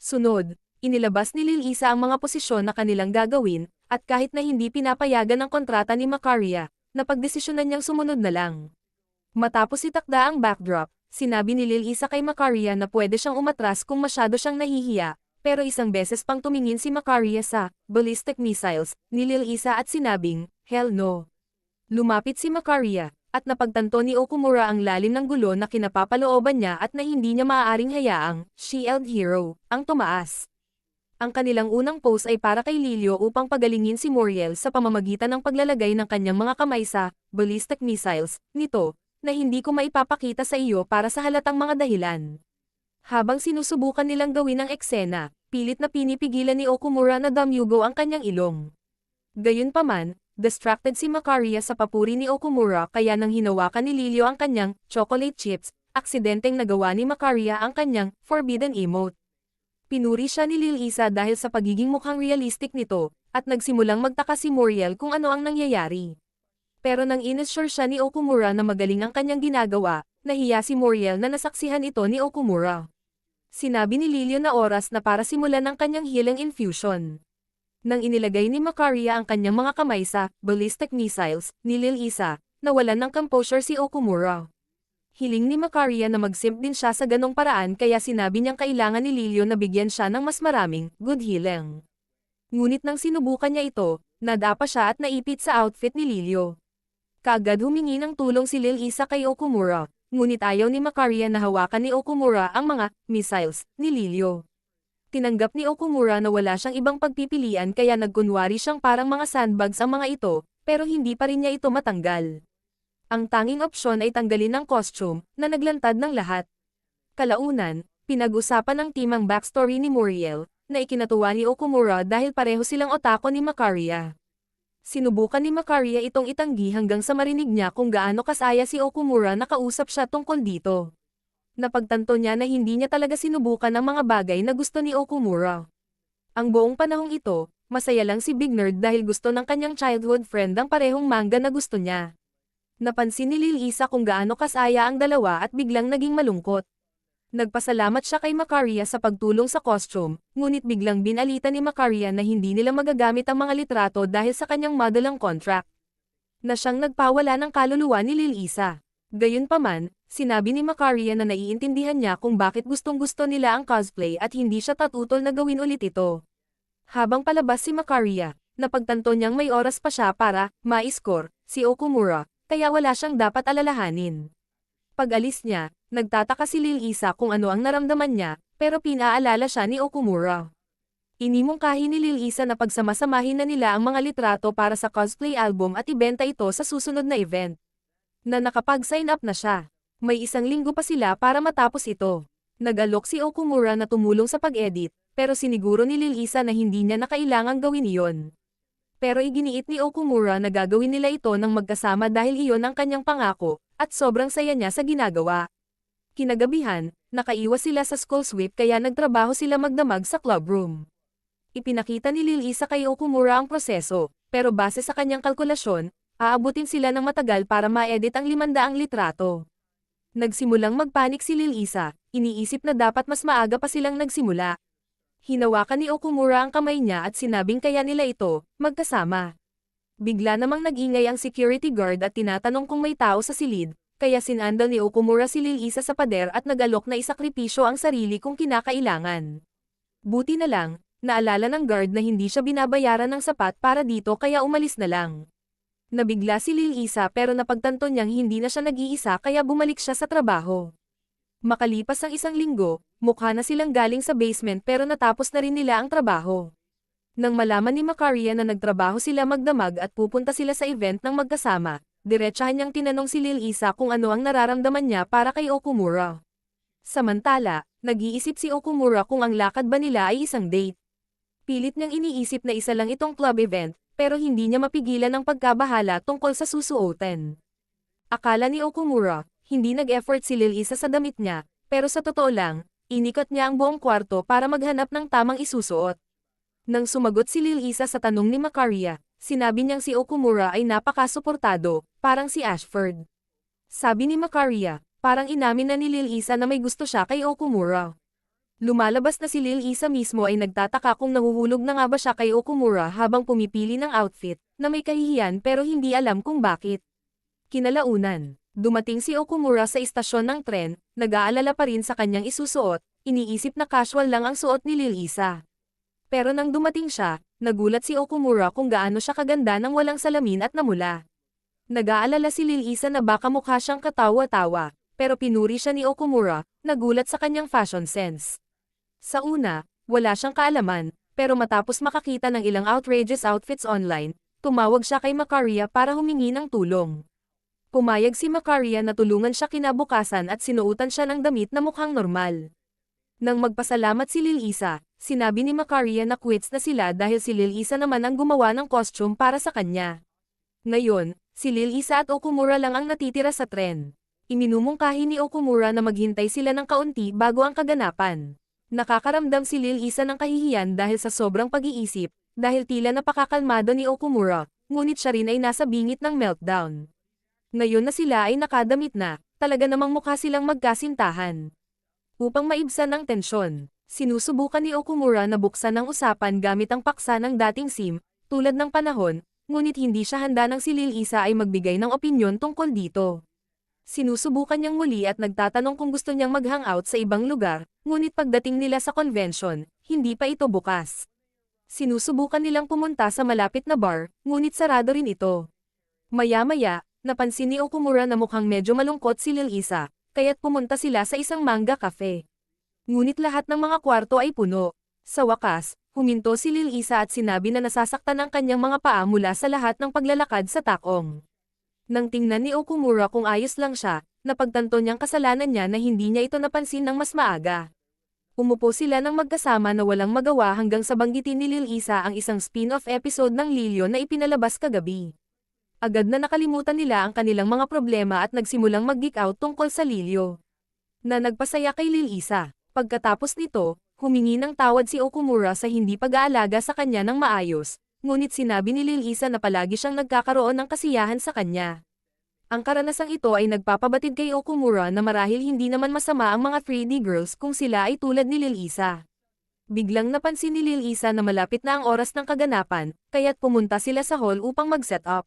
Sunod, inilabas ni Lil Isa ang mga posisyon na kanilang gagawin, at kahit na hindi pinapayagan ng kontrata ni Makaria, napagdesisyonan niyang sumunod na lang. Matapos itakda ang backdrop, sinabi ni Lil Isa kay Makaria na pwede siyang umatras kung masyado siyang nahihiya, pero isang beses pang tumingin si Makaria sa ballistic missiles ni Lil Isa at sinabing, "Hell no." Lumapit si Makaria, at napagtanto ni Okumura ang lalim ng gulo na kinapapalooban niya at na hindi niya maaaring hayaang Shield Hero ang tumaas. Ang kanilang unang pose ay para kay Lilio upang pagalingin si Muriel sa pamamagitan ng paglalagay ng kanyang mga kamay sa ballistic missiles nito, na hindi ko maipapakita sa iyo para sa halatang mga dahilan. Habang sinusubukan nilang gawin ang eksena, pilit na pinipigilan ni Okumura na damyugo ang kanyang ilong. Gayunpaman, distracted si Makaria sa papuri ni Okumura kaya nang hinawakan ni Lilio ang kanyang chocolate chips, aksidenteng nagawa ni Makaria ang kanyang forbidden emote. Pinuri siya ni Lil Isa dahil sa pagiging mukhang realistic nito, at nagsimulang magtaka si Muriel kung ano ang nangyayari. Pero nang inassure siya ni Okumura na magaling ang kanyang ginagawa, nahiya si Muriel na nasaksihan ito ni Okumura. Sinabi ni Lilio na oras na para simulan ang kanyang healing infusion. Nang inilagay ni Makaria ang kanyang mga kamay sa ballistic missiles ni Lil Isa, nawalan ng composure si Okumura. Hiling ni Makaria na mag-simp din siya sa ganong paraan kaya sinabi niyang kailangan ni Lilio na bigyan siya ng mas maraming good healing. Ngunit nang sinubukan niya ito, nadapa siya at naipit sa outfit ni Lilio. Kaagad humingi ng tulong si Lil Isa kay Okumura, ngunit ayaw ni Makaria na hawakan ni Okumura ang mga missiles ni Lilio. Tinanggap ni Okumura na wala siyang ibang pagpipilian kaya nagkunwari siyang parang mga sandbags ang mga ito, pero hindi pa rin niya ito matanggal. Ang tanging opsyon ay tanggalin ang costume, na naglantad ng lahat. Kalaunan, pinag-usapan ng team ang backstory ni Muriel, na ikinatuwa ni Okumura dahil pareho silang otako ni Makaria. Sinubukan ni Makaria itong itanggi hanggang sa marinig niya kung gaano kasaya si Okumura na kausap siya tungkol dito. Napagtanto niya na hindi niya talaga sinubukan ang mga bagay na gusto ni Okumura. Ang buong panahong ito, masaya lang si Big Nerd dahil gusto ng kanyang childhood friend ang parehong manga na gusto niya. Napansin ni Lil Isa kung gaano kasaya ang dalawa at biglang naging malungkot. Nagpasalamat siya kay Makaria sa pagtulong sa costume, ngunit biglang binalita ni Makaria na hindi nila magagamit ang mga litrato dahil sa kanyang modelang contract. Na siyang nagpawala ng kaluluwa ni Lil Isa. Gayunpaman, sinabi ni Makaria na naiintindihan niya kung bakit gustong-gusto nila ang cosplay at hindi siya tatutol na gawin ulit ito. Habang palabas si Makaria, napagtanto niyang may oras pa siya para ma-score si Okumura, kaya wala siyang dapat alalahanin. Pag-alis niya, nagtataka si Lil Isa kung ano ang naramdaman niya, pero pinaalala siya ni Okumura. Inimungkahi ni Lil Isa na pagsamasamahin na nila ang mga litrato para sa cosplay album at ibenta ito sa susunod na event. Na nakapag-sign up na siya. May 1 linggo pa sila para matapos ito. Nag-alok si Okumura na tumulong sa pag-edit, pero siniguro ni Lil Isa na hindi niya na kailangang gawin iyon. Pero iginiit ni Okumura na gagawin nila ito ng magkasama dahil iyon ang kanyang pangako, at sobrang saya niya sa ginagawa. Kinagabihan, nakaiwas sila sa school sweep kaya nagtrabaho sila magdamag sa club room. Ipinakita ni Lil Isa kay Okumura ang proseso, pero base sa kanyang kalkulasyon, aabutin sila ng matagal para ma-edit ang 500 litrato. Nagsimulang magpanik si Lil Isa, iniisip na dapat mas maaga pa silang nagsimula. Hinawakan ni Okumura ang kamay niya at sinabing kaya nila ito, magkasama. Bigla namang nag-ingay ang security guard at tinatanong kung may tao sa silid, kaya sinandal ni Okumura si Lil Isa sa pader at nag-alok na isakripisyo ang sarili kung kinakailangan. Buti na lang, naalala ng guard na hindi siya binabayaran ng sapat para dito kaya umalis na lang. Nabigla si Lil Isa pero napagtanto niyang hindi na siya nag-iisa kaya bumalik siya sa trabaho. Makalipas ang 1 linggo, mukha na silang galing sa basement pero natapos na rin nila ang trabaho. Nang malaman ni Makaria na nagtrabaho sila magdamag at pupunta sila sa event ng magkasama, diretsahan niyang tinanong si Lil Isa kung ano ang nararamdaman niya para kay Okumura. Samantala, nag-iisip si Okumura kung ang lakad ba nila ay isang date. Pilit niyang iniisip na isa lang itong club event, pero hindi niya mapigilan ang pagkabahala tungkol sa susuotin. Akala ni Okumura, hindi nag-effort si Lil Isa sa damit niya, pero sa totoo lang, Inikot niya ang buong kwarto para maghanap ng tamang isusuot. Nang sumagot si Lil Isa sa tanong ni Makaria, sinabi niyang si Okumura ay napakasuportado, parang si Ashford. Sabi ni Makaria, parang inamin na ni Lil Isa na may gusto siya kay Okumura. Lumalabas na si Lil Isa mismo ay nagtataka kung nahuhulog na nga ba siya kay Okumura habang pumipili ng outfit, na may kahihiyan pero hindi alam kung bakit. Kinalaunan, dumating si Okumura sa istasyon ng tren, nag-aalala pa rin sa kanyang isusuot, iniisip na casual lang ang suot ni Lil Isa. Pero nang dumating siya, nagulat si Okumura kung gaano siya kaganda nang walang salamin at namula. Nag-aalala si Lil Isa na baka mukha siyang katawa-tawa, pero pinuri siya ni Okumura, nagulat sa kanyang fashion sense. Sa una, wala siyang kaalaman, pero matapos makakita ng ilang outrageous outfits online, tumawag siya kay Makaria para humingi ng tulong. Pumayag si Makaria na tulungan siya kinabukasan at sinuotan siya ng damit na mukhang normal. Nang magpasalamat si Lil Isa, sinabi ni Makaria na quits na sila dahil si Lil Isa naman ang gumawa ng costume para sa kanya. Ngayon, si Lil Isa at Okumura lang ang natitira sa tren. Iminumungkahi ni Okumura na maghintay sila ng kaunti bago ang kaganapan. Nakakaramdam si Lil Isa ng kahihiyan dahil sa sobrang pag-iisip, dahil tila napakakalmado ni Okumura, ngunit siya rin ay nasa bingit ng meltdown. Ngayon na sila ay nakadamit na, talaga namang mukha silang magkasintahan. Upang maibsan ang tensyon, sinusubukan ni Okumura na buksan ang usapan gamit ang paksa ng dating sim, tulad ng panahon, ngunit hindi siya handa nang si Lil Isa ay magbigay ng opinyon tungkol dito. Sinusubukan niyang muli at nagtatanong kung gusto niyang mag-hangout sa ibang lugar, ngunit pagdating nila sa convention, hindi pa ito bukas. Sinusubukan nilang pumunta sa malapit na bar, ngunit sarado rin ito. Maya-maya, napansin ni Okumura na mukhang medyo malungkot si Lil Isa, kaya't pumunta sila sa isang manga cafe. Ngunit lahat ng mga kwarto ay puno. Sa wakas, huminto si Lil Isa at sinabi na nasasaktan ang kanyang mga paa mula sa lahat ng paglalakad sa takong. Nang tingnan ni Okumura kung ayos lang siya, napagtanto niyang kasalanan niya na hindi niya ito napansin ng mas maaga. Umupo sila ng magkasama na walang magawa hanggang sa banggitin ni Lil Isa ang isang spin-off episode ng Lilyo na ipinalabas kagabi. Agad na nakalimutan nila ang kanilang mga problema at nagsimulang mag-geek out tungkol sa Lilyo. Na nagpasaya kay Lil Isa. Pagkatapos nito, humingi ng tawad si Okumura sa hindi pag-aalaga sa kanya ng maayos, ngunit sinabi ni Lil Isa na palagi siyang nagkakaroon ng kasiyahan sa kanya. Ang karanasang ito ay nagpapabatid kay Okumura na marahil hindi naman masama ang mga 3D girls kung sila ay tulad ni Lil Isa. Biglang napansin ni Lil Isa na malapit na ang oras ng kaganapan, kaya't pumunta sila sa hall upang mag-set up.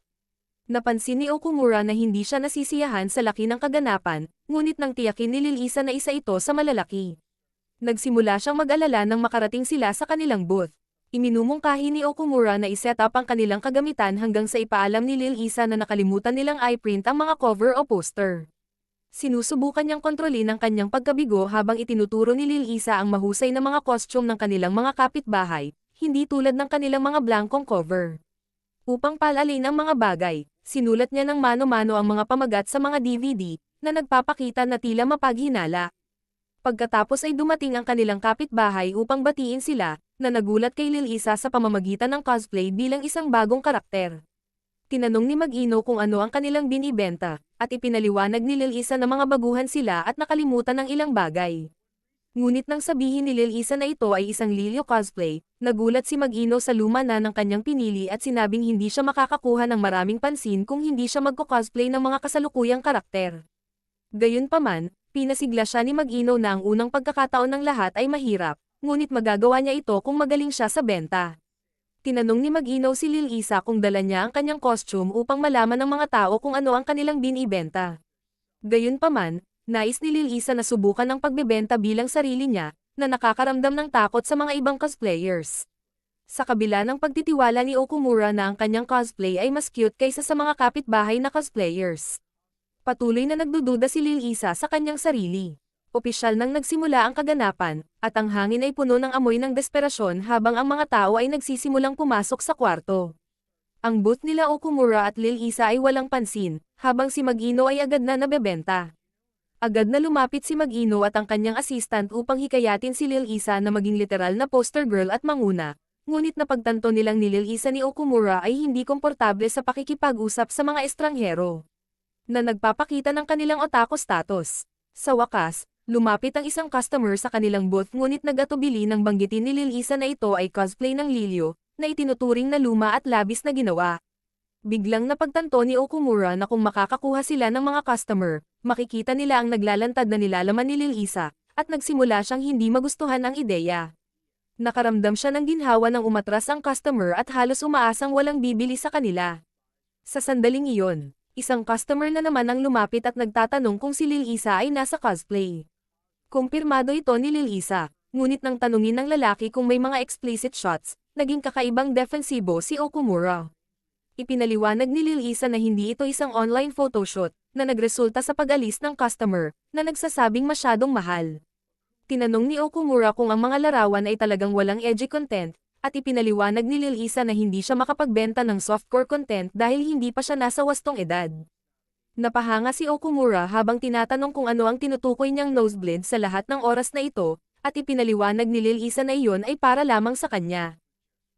Napansin ni Okumura na hindi siya nasisiyahan sa laki ng kaganapan, ngunit nang tiyakin ni Lil Isa na isa ito sa malalaki. Nagsimula siyang mag-alala nang makarating sila sa kanilang booth. Iminumungkahi ni Okumura na iset up ang kanilang kagamitan hanggang sa ipaalam ni Lil Isa na nakalimutan nilang i-print ang mga cover o poster. Sinusubukan niyang kontrolin ang kanyang pagkabigo habang itinuturo ni Lil Isa ang mahusay na mga costume ng kanilang mga kapitbahay, hindi tulad ng kanilang mga blankong cover. Upang palalin ang mga bagay, sinulat niya ng mano-mano ang mga pamagat sa mga DVD, na nagpapakita na tila mapaghinala. Pagkatapos ay dumating ang kanilang kapitbahay upang batiin sila, na nagulat kay Lil Isa sa pamamagitan ng cosplay bilang isang bagong karakter. Tinanong ni Mag-ino kung ano ang kanilang binibenta, at ipinaliwanag ni Lil Isa na mga baguhan sila at nakalimutan ng ilang bagay. Ngunit nang sabihin ni Lil Isa na ito ay isang Lilyo cosplay, nagulat si Mag-ino sa luma na ng kanyang pinili at sinabing hindi siya makakakuha ng maraming pansin kung hindi siya magko-cosplay ng mga kasalukuyang karakter. Gayunpaman, pinasigla siya ni Mag-ino na ang unang pagkakataon ng lahat ay mahirap, ngunit magagawa niya ito kung magaling siya sa benta. Tinanong ni Mag-ino si Lil Isa kung dala niya ang kanyang costume upang malaman ng mga tao kung ano ang kanilang binibenta. Gayunpaman, nais ni Lil Isa na subukan ang pagbebenta bilang sarili niya, na nakakaramdam ng takot sa mga ibang cosplayers. Sa kabila ng pagtitiwala ni Okumura na ang kanyang cosplay ay mas cute kaysa sa mga kapitbahay na cosplayers. Patuloy na nagdududa si Lil Isa sa kanyang sarili. Opisyal nang nagsimula ang kaganapan, at ang hangin ay puno ng amoy ng desperasyon habang ang mga tao ay nagsisimulang pumasok sa kwarto. Ang booth nila Okumura at Lil Isa ay walang pansin, habang si Mag-ino ay agad na nabebenta. Agad na lumapit si Mag-ino at ang kanyang assistant upang hikayatin si Lil Isa na maging literal na poster girl at manguna, ngunit napagtanto nilang ni Lil Isa ni Okumura ay hindi komportable sa pakikipag-usap sa mga estranghero, na nagpapakita ng kanilang otaku status. Sa wakas, Lumapit ang isang customer sa kanilang booth ngunit nag-atubili nang banggitin ni Lil Isa na ito ay cosplay ng Lilyo, na itinuturing na luma at labis na ginawa. Biglang napagtanto ni Okumura na kung makakakuha sila ng mga customer, makikita nila ang naglalantad na nilalaman ni Lil Isa, at nagsimula siyang hindi magustuhan ang ideya. Nakaramdam siya ng ginhawa nang umatras ang customer at halos umaasang walang bibili sa kanila. Sa sandaling iyon, isang customer na naman ang lumapit at nagtatanong kung si Lil Isa ay nasa cosplay. Kumpirmado ito ni Lil Isa, ngunit nang tanungin ng lalaki kung may mga explicit shots, naging kakaibang defensibo si Okumura. Ipinaliwanag ni Lil Isa na hindi ito isang online photoshoot, na nagresulta sa pag-alis ng customer, na nagsasabing masyadong mahal. Tinanong ni Okumura kung ang mga larawan ay talagang walang edgy content, at ipinaliwanag ni Lil Isa na hindi siya makapagbenta ng softcore content dahil hindi pa siya nasa wastong edad. Napahanga si Okumura habang tinatanong kung ano ang tinutukoy niyang nosebleed sa lahat ng oras na ito, at ipinaliwanag ni Lil Isa na iyon ay para lamang sa kanya.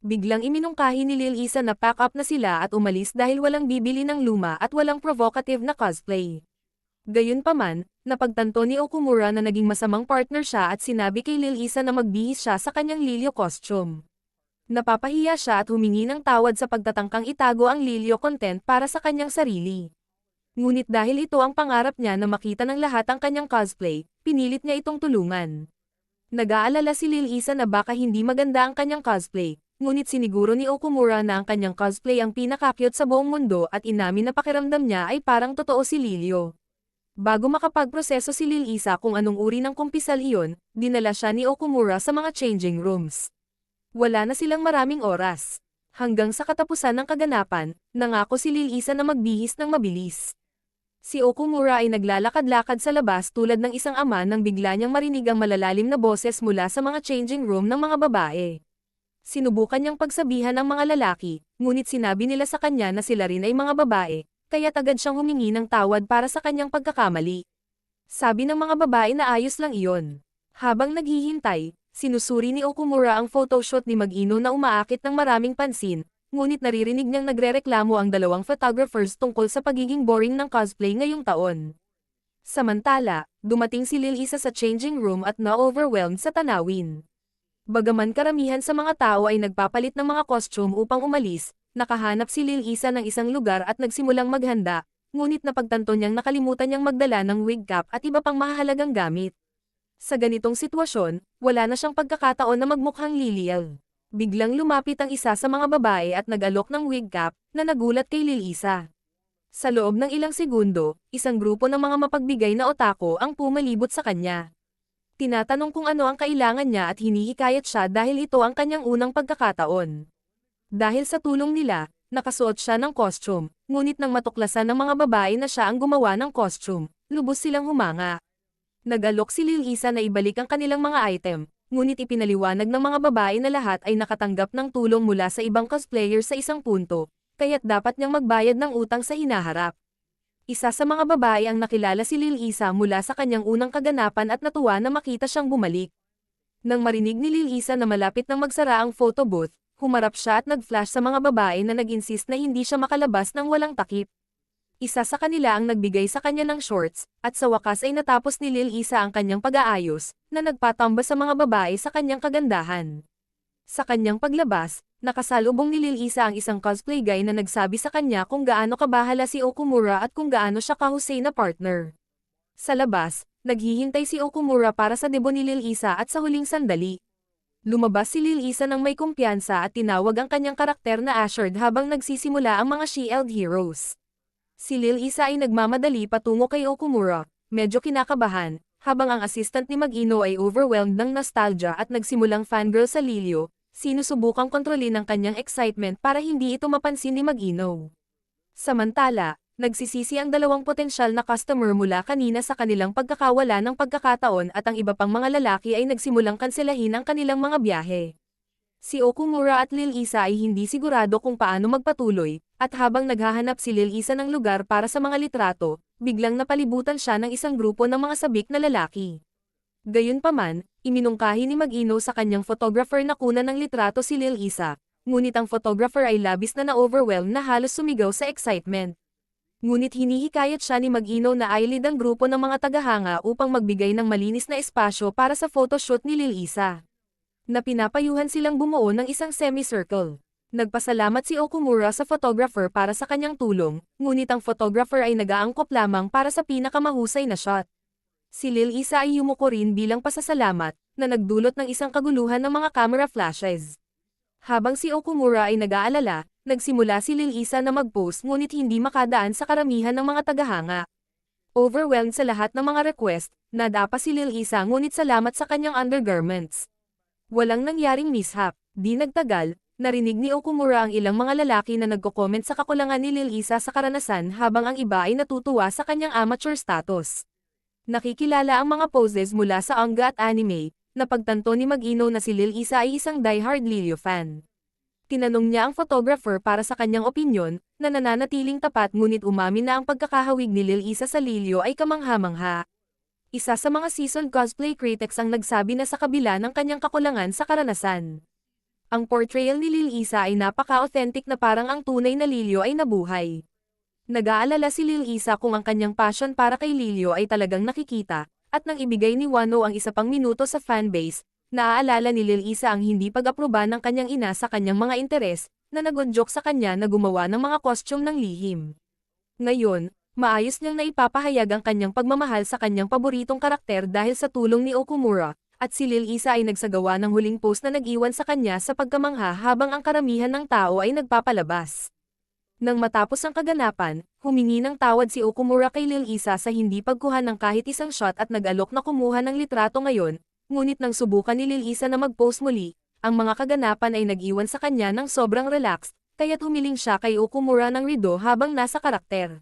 Biglang iminungkahi ni Lil Isa na pack up na sila at umalis dahil walang bibili ng luma at walang provocative na cosplay. Gayunpaman, napagtanto ni Okumura na naging masamang partner siya at sinabi kay Lil Isa na magbihis siya sa kanyang Lilyo costume. Napapahiya siya at humingi ng tawad sa pagtatangkang itago ang Lilyo content para sa kanyang sarili. Ngunit dahil ito ang pangarap niya na makita ng lahat ang kanyang cosplay, pinilit niya itong tulungan. Nag-aalala si Lil Isa na baka hindi maganda ang kanyang cosplay, ngunit siniguro ni Okumura na ang kanyang cosplay ang pinaka-cute sa buong mundo at inamin na pakiramdam niya ay parang totoo si Lilyo. Bago makapagproseso si Lil Isa kung anong uri ng kumpisal iyon, dinala siya ni Okumura sa mga changing rooms. Wala na silang maraming oras. Hanggang sa katapusan ng kaganapan, nangako si Lil Isa na magbihis ng mabilis. Si Okumura ay naglalakad-lakad sa labas tulad ng isang ama nang bigla niyang marinig ang malalalim na boses mula sa mga changing room ng mga babae. Sinubukan niyang pagsabihan ang mga lalaki, ngunit sinabi nila sa kanya na sila rin ay mga babae, kaya't agad siyang humingi ng tawad para sa kanyang pagkakamali. Sabi ng mga babae na ayos lang iyon. Habang naghihintay, sinusuri ni Okumura ang photoshoot ni Mag-ino na umaakit ng maraming pansin, ngunit naririnig niyang nagrereklamo ang dalawang photographers tungkol sa pagiging boring ng cosplay ngayong taon. Samantala, dumating si Lil Isa sa changing room at na-overwhelmed sa tanawin. Bagaman karamihan sa mga tao ay nagpapalit ng mga costume upang umalis, nakahanap si Lil Isa ng isang lugar at nagsimulang maghanda, ngunit napagtanto niyang nakalimutan niyang magdala ng wig cap at iba pang mahalagang gamit. Sa ganitong sitwasyon, wala na siyang pagkakataon na magmukhang Lilial. Biglang lumapit ang isa sa mga babae at nag-alok ng wig cap, na nagulat kay Lil Isa. Sa loob ng ilang segundo, isang grupo ng mga mapagbigay na otako ang pumalibot sa kanya. Tinatanong kung ano ang kailangan niya at hinihikayat siya dahil ito ang kanyang unang pagkakataon. Dahil sa tulong nila, nakasuot siya ng costume, ngunit nang matuklasan ng mga babae na siya ang gumawa ng costume, lubos silang humanga. Nag-alok si Lil Isa na ibalik ang kanilang mga item, ngunit ipinaliwanag ng mga babae na lahat ay nakatanggap ng tulong mula sa ibang cosplayers sa isang punto, kaya't dapat niyang magbayad ng utang sa hinaharap. Isa sa mga babae ang nakilala si Lil Isa mula sa kanyang unang kaganapan at natuwa na makita siyang bumalik. Nang marinig ni Lil Isa na malapit nang magsara ang photo booth, humarap siya at nag-flash sa mga babae na nag-insist na hindi siya makalabas ng walang takip. Isa sa kanila ang nagbigay sa kanya ng shorts, at sa wakas ay natapos ni Lil Isa ang kanyang pag-aayos, na nagpatamba sa mga babae sa kanyang kagandahan. Sa kanyang paglabas, nakasalubong ni Lil Isa ang isang cosplay guy na nagsabi sa kanya kung gaano kabahala si Okumura at kung gaano siya kahusay na partner. Sa labas, naghihintay si Okumura para sa debo ni Lil Isa at sa huling sandali. Lumabas si Lil Isa ng may kumpiyansa at tinawag ang kanyang karakter na Ashard habang nagsisimula ang mga Shield Heroes. Si Lil Isa ay nagmamadali patungo kay Okumura, medyo kinakabahan, habang ang assistant ni Mag-ino ay overwhelmed ng nostalgia at nagsimulang fangirl sa Lilyo, sinusubukang kontrolin ang kanyang excitement para hindi ito mapansin ni Mag-ino. Samantala, nagsisisi ang dalawang potensyal na customer mula kanina sa kanilang pagkakawala ng pagkakataon at ang iba pang mga lalaki ay nagsimulang kanselahin ang kanilang mga biyahe. Si Okumura at Lil Isa ay hindi sigurado kung paano magpatuloy, at habang naghahanap si Lil Isa ng lugar para sa mga litrato, biglang napalibutan siya ng isang grupo ng mga sabik na lalaki. Gayunpaman, iminungkahi ni Mag-ino sa kanyang photographer na kunan ng litrato si Lil Isa, ngunit ang photographer ay labis na na-overwhelmed na halos sumigaw sa excitement. Ngunit hinihikayat siya ni Mag-Ino na i-lead ang grupo ng mga tagahanga upang magbigay ng malinis na espasyo para sa photoshoot ni Lil Isa. Na pinapayuhan silang bumuo ng isang semicircle. Nagpasalamat si Okumura sa photographer para sa kanyang tulong, ngunit ang photographer ay nag-aangkop lamang para sa pinakamahusay na shot. Si Lil Isa ay yumuko rin bilang pasasalamat, na nagdulot ng isang kaguluhan ng mga camera flashes. Habang si Okumura ay nag-aalala, nagsimula si Lil Isa na mag-post ngunit hindi makadaan sa karamihan ng mga tagahanga. Overwhelmed sa lahat ng mga request, nadapa si Lil Isa ngunit salamat sa kanyang undergarments. Walang nangyaring mishap, di nagtagal, narinig ni Okumura ang ilang mga lalaki na nagko-comment sa kakulangan ni Lil Isa sa karanasan habang ang iba ay natutuwa sa kanyang amateur status. Nakikilala ang mga poses mula sa manga at anime, napagtanto ni Mag-Ino na si Lil Isa ay isang diehard Lilyo fan. Tinanong niya ang photographer para sa kanyang opinyon, na nananatiling tapat ngunit umamin na ang pagkakahawig ni Lil Isa sa Lilyo ay kamangha-mangha. Isa sa mga seasoned cosplay critics ang nagsabi na sa kabila ng kanyang kakulangan sa karanasan. Ang portrayal ni Lil Isa ay napaka-authentic na parang ang tunay na Lilyo ay nabuhay. Nag-aalala si Lil Isa kung ang kanyang passion para kay Lilyo ay talagang nakikita, at nang ibigay ni Wano ang isa pang minuto sa fanbase, naaalala ni Lil Isa ang hindi pag-aproba ng kanyang ina sa kanyang mga interes, na nagunjok sa kanya na gumawa ng mga costume ng lihim. Ngayon, maayos niyang naipapahayag ang kanyang pagmamahal sa kanyang paboritong karakter dahil sa tulong ni Okumura, at si Lil Isa ay nagsagawa ng huling post na nag-iwan sa kanya sa pagkamangha habang ang karamihan ng tao ay nagpapalabas. Nang matapos ang kaganapan, humingi ng tawad si Okumura kay Lil Isa sa hindi pagkuha ng kahit isang shot at nag-alok na kumuha ng litrato ngayon. Ngunit nang subukan ni Lil Isa na mag-post muli, ang mga kaganapan ay nag-iwan sa kanya ng sobrang relaxed, kaya't humiling siya kay Okumura ng rido habang nasa karakter.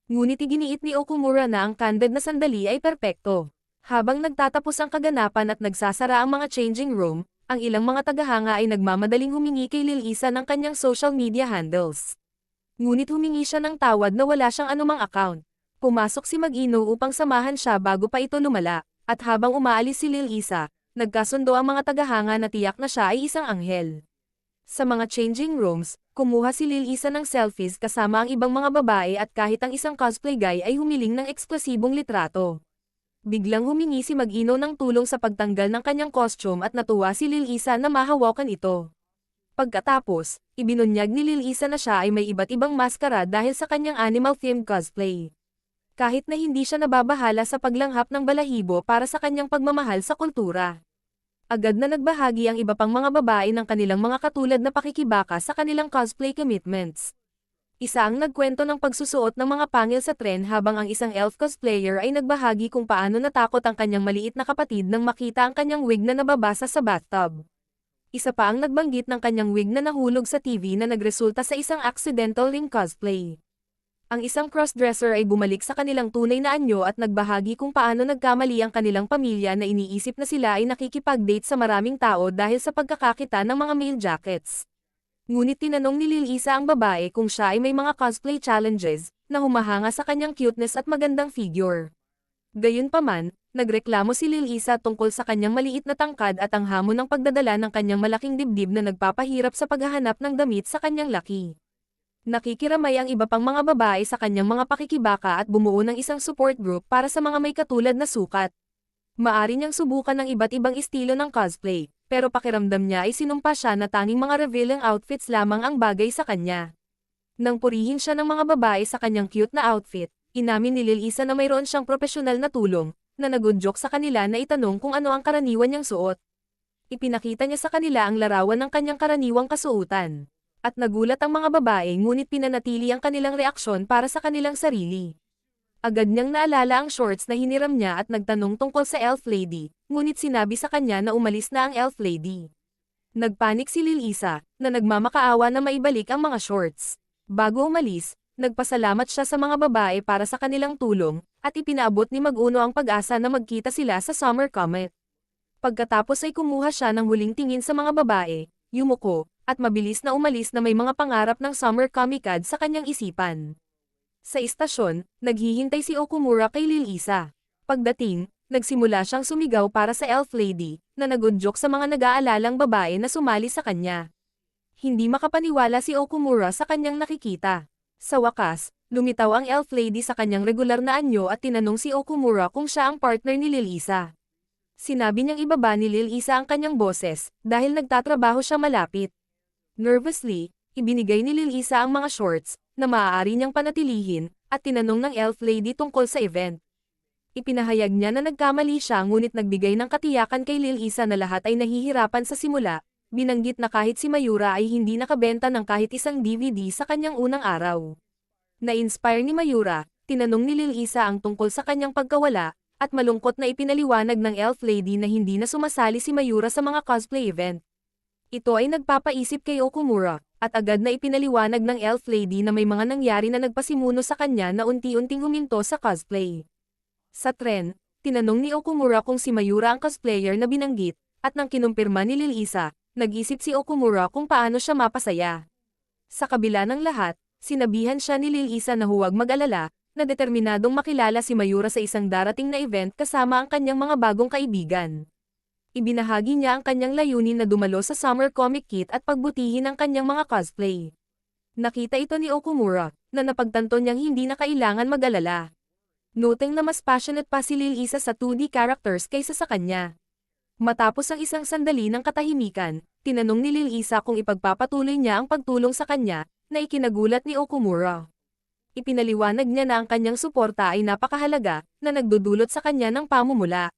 Ngunit iginiit ni Okumura na ang candid na sandali ay perpekto. Habang nagtatapos ang kaganapan at nagsasara ang mga changing room, ang ilang mga tagahanga ay nagmamadaling humingi kay Lil Isa ng kanyang social media handles. Ngunit humingi siya ng tawad na wala siyang anumang account. Pumasok si Mag-Ino upang samahan siya bago pa ito lumala. At habang umaalis si Lil Isa, nagkasundo ang mga tagahanga na tiyak na siya ay isang anghel. Sa mga changing rooms, kumuha si Lil Isa ng selfies kasama ang ibang mga babae at kahit ang isang cosplay guy ay humiling ng eksplosibong litrato. Biglang humingi si Mag-Ino ng tulong sa pagtanggal ng kanyang costume at natuwa si Lil Isa na mahawakan ito. Pagkatapos, ibinunyag ni Lil Isa na siya ay may iba't ibang maskara dahil sa kanyang animal-themed cosplay. Kahit na hindi siya nababahala sa paglanghap ng balahibo para sa kanyang pagmamahal sa kultura. Agad na nagbahagi ang iba pang mga babae ng kanilang mga katulad na pakikibaka sa kanilang cosplay commitments. Isa ang nagkwento ng pagsusuot ng mga pangil sa tren habang ang isang elf cosplayer ay nagbahagi kung paano natakot ang kanyang maliit na kapatid nang makita ang kanyang wig na nababasa sa bathtub. Isa pa ang nagbanggit ng kanyang wig na nahulog sa TV na nagresulta sa isang accidental ring cosplay. Ang isang crossdresser ay bumalik sa kanilang tunay na anyo at nagbahagi kung paano nagkamali ang kanilang pamilya na iniisip na sila ay nakikipag-date sa maraming tao dahil sa pagkakakita ng mga male jackets. Ngunit tinanong ni Lil Isa ang babae kung siya ay may mga cosplay challenges, na humahanga sa kanyang cuteness at magandang figure. Gayunpaman, nagreklamo si Lil Isa tungkol sa kanyang maliit na tangkad at ang hamon ng pagdadala ng kanyang malaking dibdib na nagpapahirap sa paghahanap ng damit sa kanyang laki. Nakikiramay ang iba pang mga babae sa kanyang mga pakikibaka at bumuo ng isang support group para sa mga may katulad na sukat. Maari niyang subukan ng iba't ibang estilo ng cosplay, pero pakiramdam niya ay sinumpa siya na tanging mga revealing outfits lamang ang bagay sa kanya. Nang purihin siya ng mga babae sa kanyang cute na outfit, inamin ni Lil Isa na mayroon siyang profesional na tulong, na nagunjok sa kanila na itanong kung ano ang karaniwan niyang suot. Ipinakita niya sa kanila ang larawan ng kanyang karaniwang kasuotan. At nagulat ang mga babae ngunit pinanatili ang kanilang reaksyon para sa kanilang sarili. Agad niyang naalala ang shorts na hiniram niya at nagtanong tungkol sa elf lady, ngunit sinabi sa kanya na umalis na ang elf lady. Nagpanik si Lil Isa, na nagmamakaawa na maibalik ang mga shorts. Bago umalis, nagpasalamat siya sa mga babae para sa kanilang tulong, at ipinaabot ni Mag-Uno ang pag-asa na magkita sila sa Summer Comet. Pagkatapos ay kumuha siya ng huling tingin sa mga babae, yumuko, at mabilis na umalis na may mga pangarap ng Summer Comic-Con sa kanyang isipan. Sa istasyon, naghihintay si Okumura kay Lil Isa. Pagdating, nagsimula siyang sumigaw para sa elf lady, na nagunjok sa mga nag-aalalang babae na sumali sa kanya. Hindi makapaniwala si Okumura sa kanyang nakikita. Sa wakas, Lumitaw ang elf lady sa kanyang regular na anyo at tinanong si Okumura kung siya ang partner ni Lil Isa. Sinabi niyang ibaba ni Lil Isa ang kanyang boses, dahil nagtatrabaho siya malapit. Nervously, ibinigay ni Lil Isa ang mga shorts, na maaari niyang panatilihin, at tinanong ng elf lady tungkol sa event. Ipinahayag niya na nagkamali siya ngunit nagbigay ng katiyakan kay Lil Isa na lahat ay nahihirapan sa simula, binanggit na kahit si Mayura ay hindi nakabenta ng kahit isang DVD sa kanyang unang araw. Na-inspire ni Mayura, tinanong ni Lil Isa ang tungkol sa kanyang pagkawala, at malungkot na ipinaliwanag ng elf lady na hindi na sumasali si Mayura sa mga cosplay event. Ito ay nagpapaisip kay Okumura, at agad na ipinaliwanag ng elf lady na may mga nangyari na nagpasimuno sa kanya na unti-unting huminto sa cosplay. Sa tren, tinanong ni Okumura kung si Mayura ang cosplayer na binanggit, at nang kinumpirma ni Lil Isa, nag-isip si Okumura kung paano siya mapasaya. Sa kabila ng lahat, sinabihan siya ni Lil Isa na huwag mag-alala, na determinadong makilala si Mayura sa isang darating na event kasama ang kanyang mga bagong kaibigan. Ibinahagi niya ang kanyang layunin na dumalo sa Summer Comic Kit at pagbutihin ang kanyang mga cosplay. Nakita ito ni Okumura, na napagtanto niyang hindi na kailangan mag-alala. Noting na mas passionate pa si Lil Isa sa 2D characters kaysa sa kanya. Matapos ang isang sandali ng katahimikan, tinanong ni Lil Isa kung ipagpapatuloy niya ang pagtulong sa kanya, na ikinagulat ni Okumura. Ipinaliwanag niya na ang kanyang suporta ay napakahalaga, na nagdudulot sa kanya ng pamumula.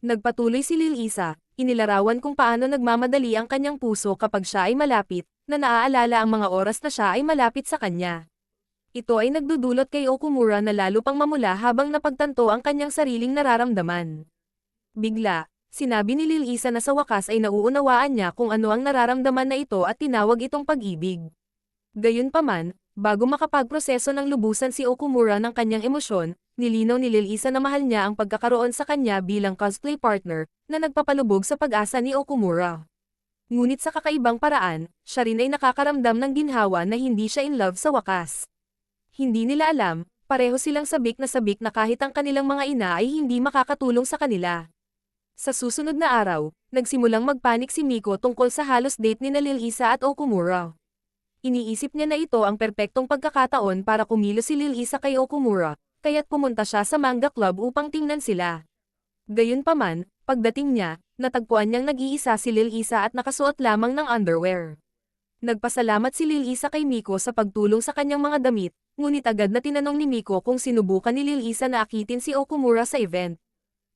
Nagpatuloy si Lil Isa, inilarawan kung paano nagmamadali ang kanyang puso kapag siya ay malapit, na naaalala ang mga oras na siya ay malapit sa kanya. Ito ay nagdudulot kay Okumura na lalo pang mamula habang napagtanto ang kanyang sariling nararamdaman. Bigla, sinabi ni Lil Isa na sa wakas ay nauunawaan niya kung ano ang nararamdaman na ito at tinawag itong pag-ibig. Gayunpaman, bago makapagproseso ng lubusan si Okumura ng kanyang emosyon, nilinaw ni Lil Isa na mahal niya ang pagkakaroon sa kanya bilang cosplay partner, na nagpapalubog sa pag-asa ni Okumura. Ngunit sa kakaibang paraan, siya rin ay nakakaramdam ng ginhawa na hindi siya in love sa wakas. Hindi nila alam, pareho silang sabik na kahit ang kanilang mga ina ay hindi makakatulong sa kanila. Sa susunod na araw, nagsimulang magpanik si Miko tungkol sa halos date ni Lil Isa at Okumura. Iniisip niya na ito ang perpektong pagkakataon para kumilos si Lil Isa kay Okumura, kaya't pumunta siya sa manga club upang tingnan sila. Gayunpaman, pagdating niya, natagpuan niyang nag-iisa si Lil Isa at nakasuot lamang ng underwear. Nagpasalamat si Lil Isa kay Miko sa pagtulong sa kanyang mga damit, ngunit agad na tinanong ni Miko kung sinubukan ni Lil Isa na akitin si Okumura sa event.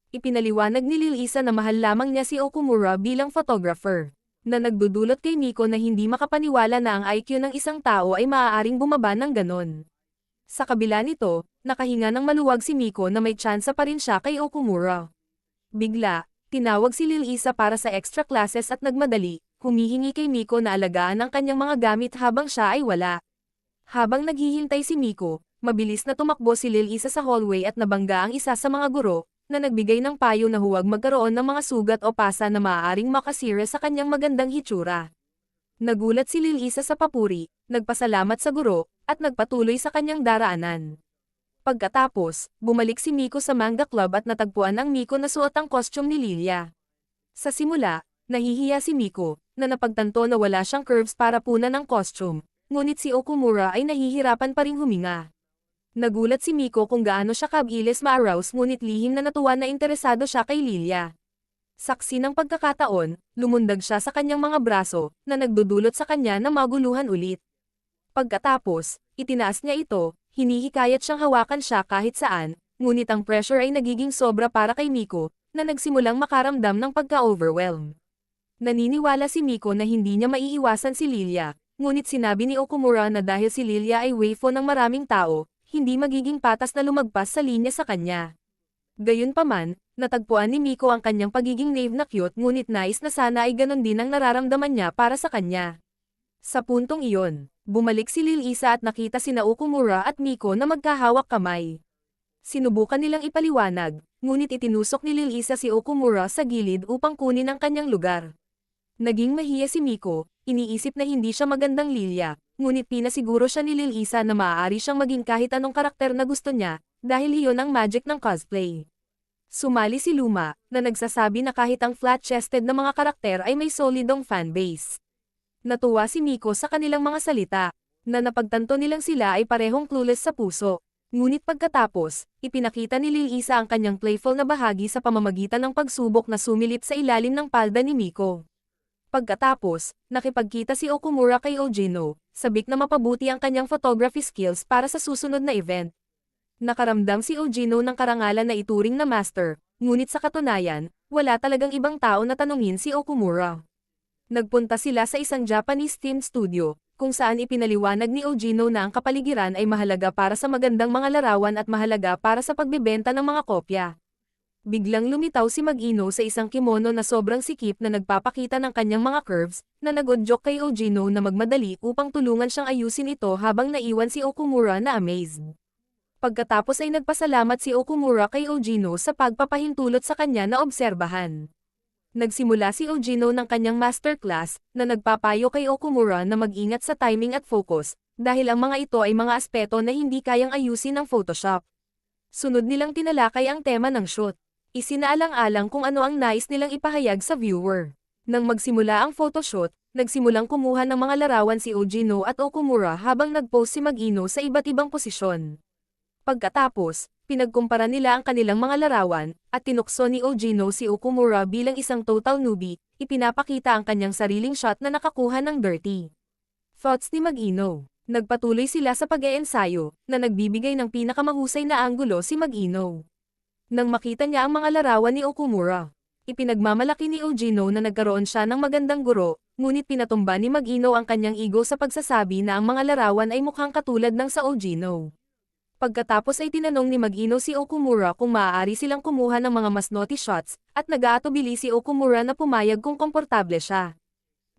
Ipinaliwanag ni Lil Isa na mahal lamang niya si Okumura bilang photographer, na nagdudulot kay Miko na hindi makapaniwala na ang IQ ng isang tao ay maaaring bumaba ng ganon. Sa kabila nito, nakahinga ng maluwag si Miko na may tsansa pa rin siya kay Okumura. Bigla, tinawag si Lil Isa para sa extra classes at nagmadali, humihingi kay Miko na alagaan ang kanyang mga gamit habang siya ay wala. Habang naghihintay si Miko, mabilis na tumakbo si Lil Isa sa hallway at nabangga ang isa sa mga guro, na nagbigay ng payo na huwag magkaroon ng mga sugat o pasa na maaaring makasira sa kanyang magandang hitsura. Nagulat si Lil Isa sa papuri, nagpasalamat sa guro, at nagpatuloy sa kanyang daraanan. Pagkatapos, bumalik si Miko sa manga club at natagpuan ang Miko na suot ang costume ni Lilia. Sa simula, nahihiya si Miko, na napagtanto na wala siyang curves para punan ng costume, ngunit si Okumura ay nahihirapan pa ring huminga. Nagulat si Miko kung gaano siya kabilis ma-arouse ngunit lihim na natuwa na interesado siya kay Lilia. Saksi ng pagkakataon, lumundag siya sa kanyang mga braso, na nagdudulot sa kanya na maguluhan ulit. Pagkatapos, itinaas niya ito, hinihikayat siyang hawakan siya kahit saan, ngunit ang pressure ay nagiging sobra para kay Miko, na nagsimulang makaramdam ng pagka-overwhelm. Naniniwala si Miko na hindi niya maiiwasan si Lilia, ngunit sinabi ni Okumura na dahil si Lilia ay waifu ng maraming tao, hindi magiging patas na lumagpas sa linya sa kanya. Gayunpaman, natagpuan ni Miko ang kanyang pagiging naive na cute ngunit nais na sana ay ganon din ang nararamdaman niya para sa kanya. Sa puntong iyon, bumalik si Lil Isa at nakita sina Okumura at Miko na magkahawak kamay. Sinubukan nilang ipaliwanag, ngunit itinusok ni Lil Isa si Okumura sa gilid upang kunin ang kanyang lugar. Naging mahiya si Miko, iniisip na hindi siya magandang Lilia, ngunit pinasiguro siya ni Lil Isa na maaari siyang maging kahit anong karakter na gusto niya, dahil iyon ang magic ng cosplay. Sumali si Luma, na nagsasabi na kahit ang flat-chested na mga karakter ay may solidong fanbase. Natuwa si Miko sa kanilang mga salita. na napagtanto nilang sila ay parehong clueless sa puso. Ngunit pagkatapos, ipinakita ni Lil Isa ang kanyang playful na bahagi sa pamamagitan ng pagsubok na sumilip sa ilalim ng palda ni Miko. Pagkatapos, nakipagkita si Okumura kay Ojino, sabik na mapabuti ang kanyang photography skills para sa susunod na event. Nakaramdam si Ojino ng karangalan na ituring na master, ngunit sa katunayan, wala talagang ibang tao na tanungin si Okumura. Nagpunta sila sa isang Japanese-themed studio, kung saan ipinaliwanag ni Ojino na ang kapaligiran ay mahalaga para sa magandang mga larawan at mahalaga para sa pagbebenta ng mga kopya. Biglang lumitaw si Mag-ino sa isang kimono na sobrang sikip na nagpapakita ng kanyang mga curves, na nag-udyok kay Ojino na magmadali upang tulungan siyang ayusin ito habang naiwan si Okumura na amazed. Pagkatapos ay nagpasalamat si Okumura kay Ojino sa pagpapahintulot sa kanya na obserbahan. Nagsimula si Ojino ng kanyang masterclass, na nagpapayo kay Okumura na mag-ingat sa timing at focus, dahil ang mga ito ay mga aspeto na hindi kayang ayusin ng Photoshop. Sunod nilang tinalakay ang tema ng shoot. Isinaalang-alang kung ano ang nais nilang ipahayag sa viewer. Nang magsimula ang photoshoot, nagsimulang kumuha ng mga larawan si Ojino at Okumura habang nag-pose si Mag-ino sa iba't ibang posisyon. Pagkatapos, pinagkumpara nila ang kanilang mga larawan, at tinukso ni Ojino si Okumura bilang isang total newbie, ipinapakita ang kanyang sariling shot na nakakuha ng dirty thoughts ni Mag-ino. Nagpatuloy sila sa pag-eensayo, na nagbibigay ng pinakamahusay na anggulo si Mag-ino. Nang makita niya ang mga larawan ni Okumura, ipinagmamalaki ni Ojino na nagkaroon siya ng magandang guro, ngunit pinatumba ni Mag-ino ang kanyang ego sa pagsasabi na ang mga larawan ay mukhang katulad ng sa Ojino. Pagkatapos ay tinanong ni Mag-ino si Okumura kung maaari silang kumuha ng mga mas naughty shots, at nag-aatubili si Okumura na pumayag kung komportable siya.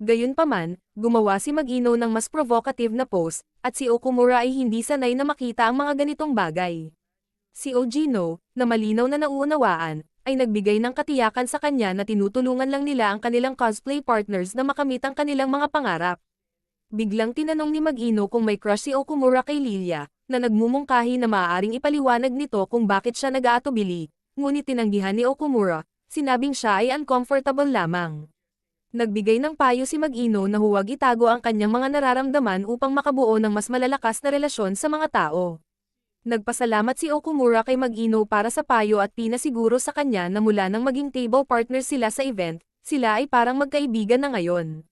Gayunpaman, gumawa si Mag-ino ng mas provocative na pose, at si Okumura ay hindi sanay na makita ang mga ganitong bagay. Si Ojino, na malinaw na nauunawaan, ay nagbigay ng katiyakan sa kanya na tinutulungan lang nila ang kanilang cosplay partners na makamit ang kanilang mga pangarap. Biglang tinanong ni Mag-ino kung may crush si Okumura kay Lilia, na nagmumungkahi na maaaring ipaliwanag nito kung bakit siya nag-aatubili, ngunit tinanggihan ni Okumura, sinabing siya ay uncomfortable lamang. Nagbigay ng payo si Mag-ino na huwag itago ang kanyang mga nararamdaman upang makabuo ng mas malalakas na relasyon sa mga tao. Nagpasalamat si Okumura kay Mag-ino para sa payo at pinasiguro sa kanya na mula nang maging table partners sila sa event, sila ay parang magkaibigan na ngayon.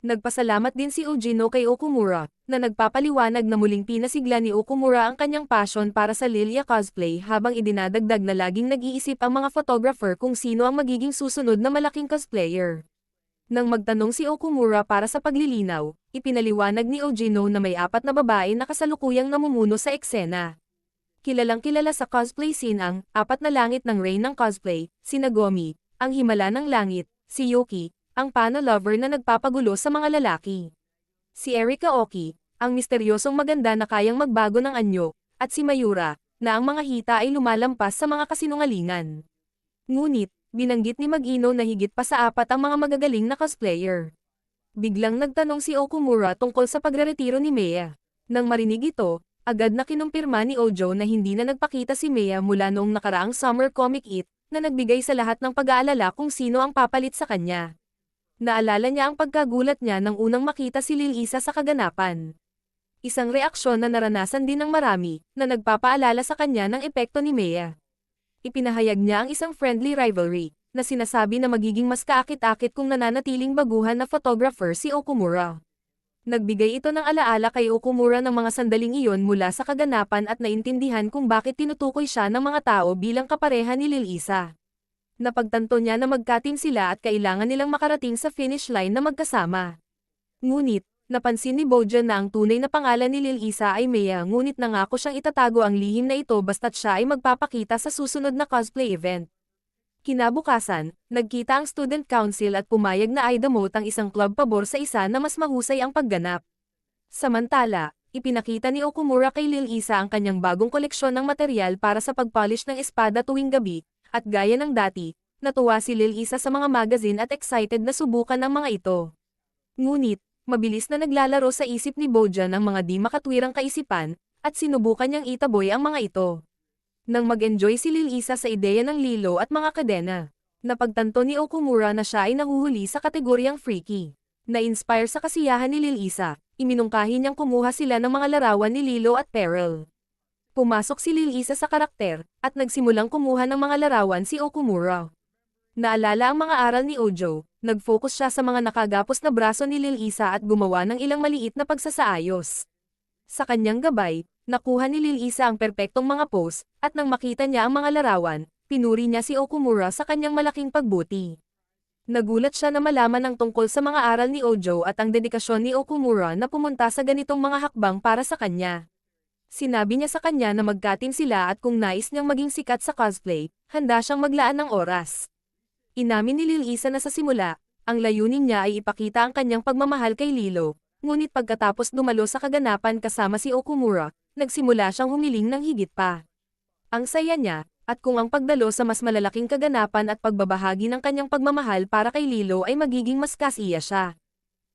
Nagpasalamat din si Ojino kay Okumura, na nagpapaliwanag na muling pinasigla ni Okumura ang kanyang passion para sa Lilia cosplay habang idinadagdag na laging nag-iisip ang mga photographer kung sino ang magiging susunod na malaking cosplayer. Nang magtanong si Okumura para sa paglilinaw, ipinaliwanag ni Ojino na may 4 na babae na kasalukuyang namumuno sa eksena. Kilalang-kilala sa cosplay scene ang 4 na langit ng Rain ng cosplay, si Nagomi, ang Himala ng Langit, si Yoki, ang Pano lover na nagpapagulo sa mga lalaki. Si Erika Oki, ang misteryosong maganda na kayang magbago ng anyo, at si Mayura, na ang mga hita ay lumalampas sa mga kasinungalingan. Ngunit, binanggit ni Mag-ino na higit pa sa 4 ang mga magagaling na cosplayer. Biglang nagtanong si Okumura tungkol sa pagreretiro ni Mea. Nang marinig ito, agad na kinumpirma ni Ojo na hindi na nagpakita si Mea mula noong nakaraang Summer Comic It, na nagbigay sa lahat ng pag-aalala kung sino ang papalit sa kanya. Naalala niya ang pagkagulat niya nang unang makita si Lil Isa sa kaganapan. Isang reaksyon na naranasan din ng marami, na nagpapaalala sa kanya ng epekto ni Mea. Ipinahayag niya ang isang friendly rivalry, na sinasabi na magiging mas kaakit-akit kung nananatiling baguhan na photographer si Okumura. Nagbigay ito ng alaala kay Okumura ng mga sandaling iyon mula sa kaganapan at naintindihan kung bakit tinutukoy siya ng mga tao bilang kapareha ni Lil Isa. Napagtanto niya na magka-team sila at kailangan nilang makarating sa finish line na magkasama. Ngunit, napansin ni Bojan na ang tunay na pangalan ni Lil Isa ay Mea, ngunit nangako siyang itatago ang lihim na ito basta't siya ay magpapakita sa susunod na cosplay event. Kinabukasan, nagkita ang student council at pumayag na i-demote ang isang club pabor sa isa na mas mahusay ang pagganap. Samantala, ipinakita ni Okumura kay Lil Isa ang kanyang bagong koleksyon ng material para sa pagpolish ng espada tuwing gabi, at gaya ng dati, natuwa si Lil Isa sa mga magazine at excited na subukan ang mga ito. Ngunit, mabilis na naglalaro sa isip ni Bojan ang mga di makatwirang kaisipan, at sinubukan niyang itaboy ang mga ito. Nang mag-enjoy si Lil Isa sa ideya ng lilo at mga kadena, napagtanto ni Okumura na siya ay nahuhuli sa kategoryang freaky. Na-inspire sa kasiyahan ni Lil Isa, iminungkahi niyang kumuha sila ng mga larawan ni Lilo at Pearl. Pumasok si Lil Isa sa karakter, at nagsimulang kumuha ng mga larawan si Okumura. Naalala ang mga aral ni Ojo, nag-focus siya sa mga nakagapos na braso ni Lil Isa at gumawa ng ilang maliit na pagsasaayos. Sa kanyang gabay, nakuha ni Lil Isa ang perpektong mga pose, at nang makita niya ang mga larawan, pinuri niya si Okumura sa kanyang malaking pagbuti. Nagulat siya na malaman ang tungkol sa mga aral ni Ojo at ang dedikasyon ni Okumura na pumunta sa ganitong mga hakbang para sa kanya. Sinabi niya sa kanya na magka-team sila at kung nais niyang maging sikat sa cosplay, handa siyang maglaan ng oras. Inamin ni Lil Isa na sa simula, ang layunin niya ay ipakita ang kanyang pagmamahal kay Lilo, ngunit pagkatapos dumalo sa kaganapan kasama si Okumura, nagsimula siyang humiling ng higit pa. Ang saya niya, at kung ang pagdalo sa mas malalaking kaganapan at pagbabahagi ng kanyang pagmamahal para kay Lilo ay magiging mas kasiya siya.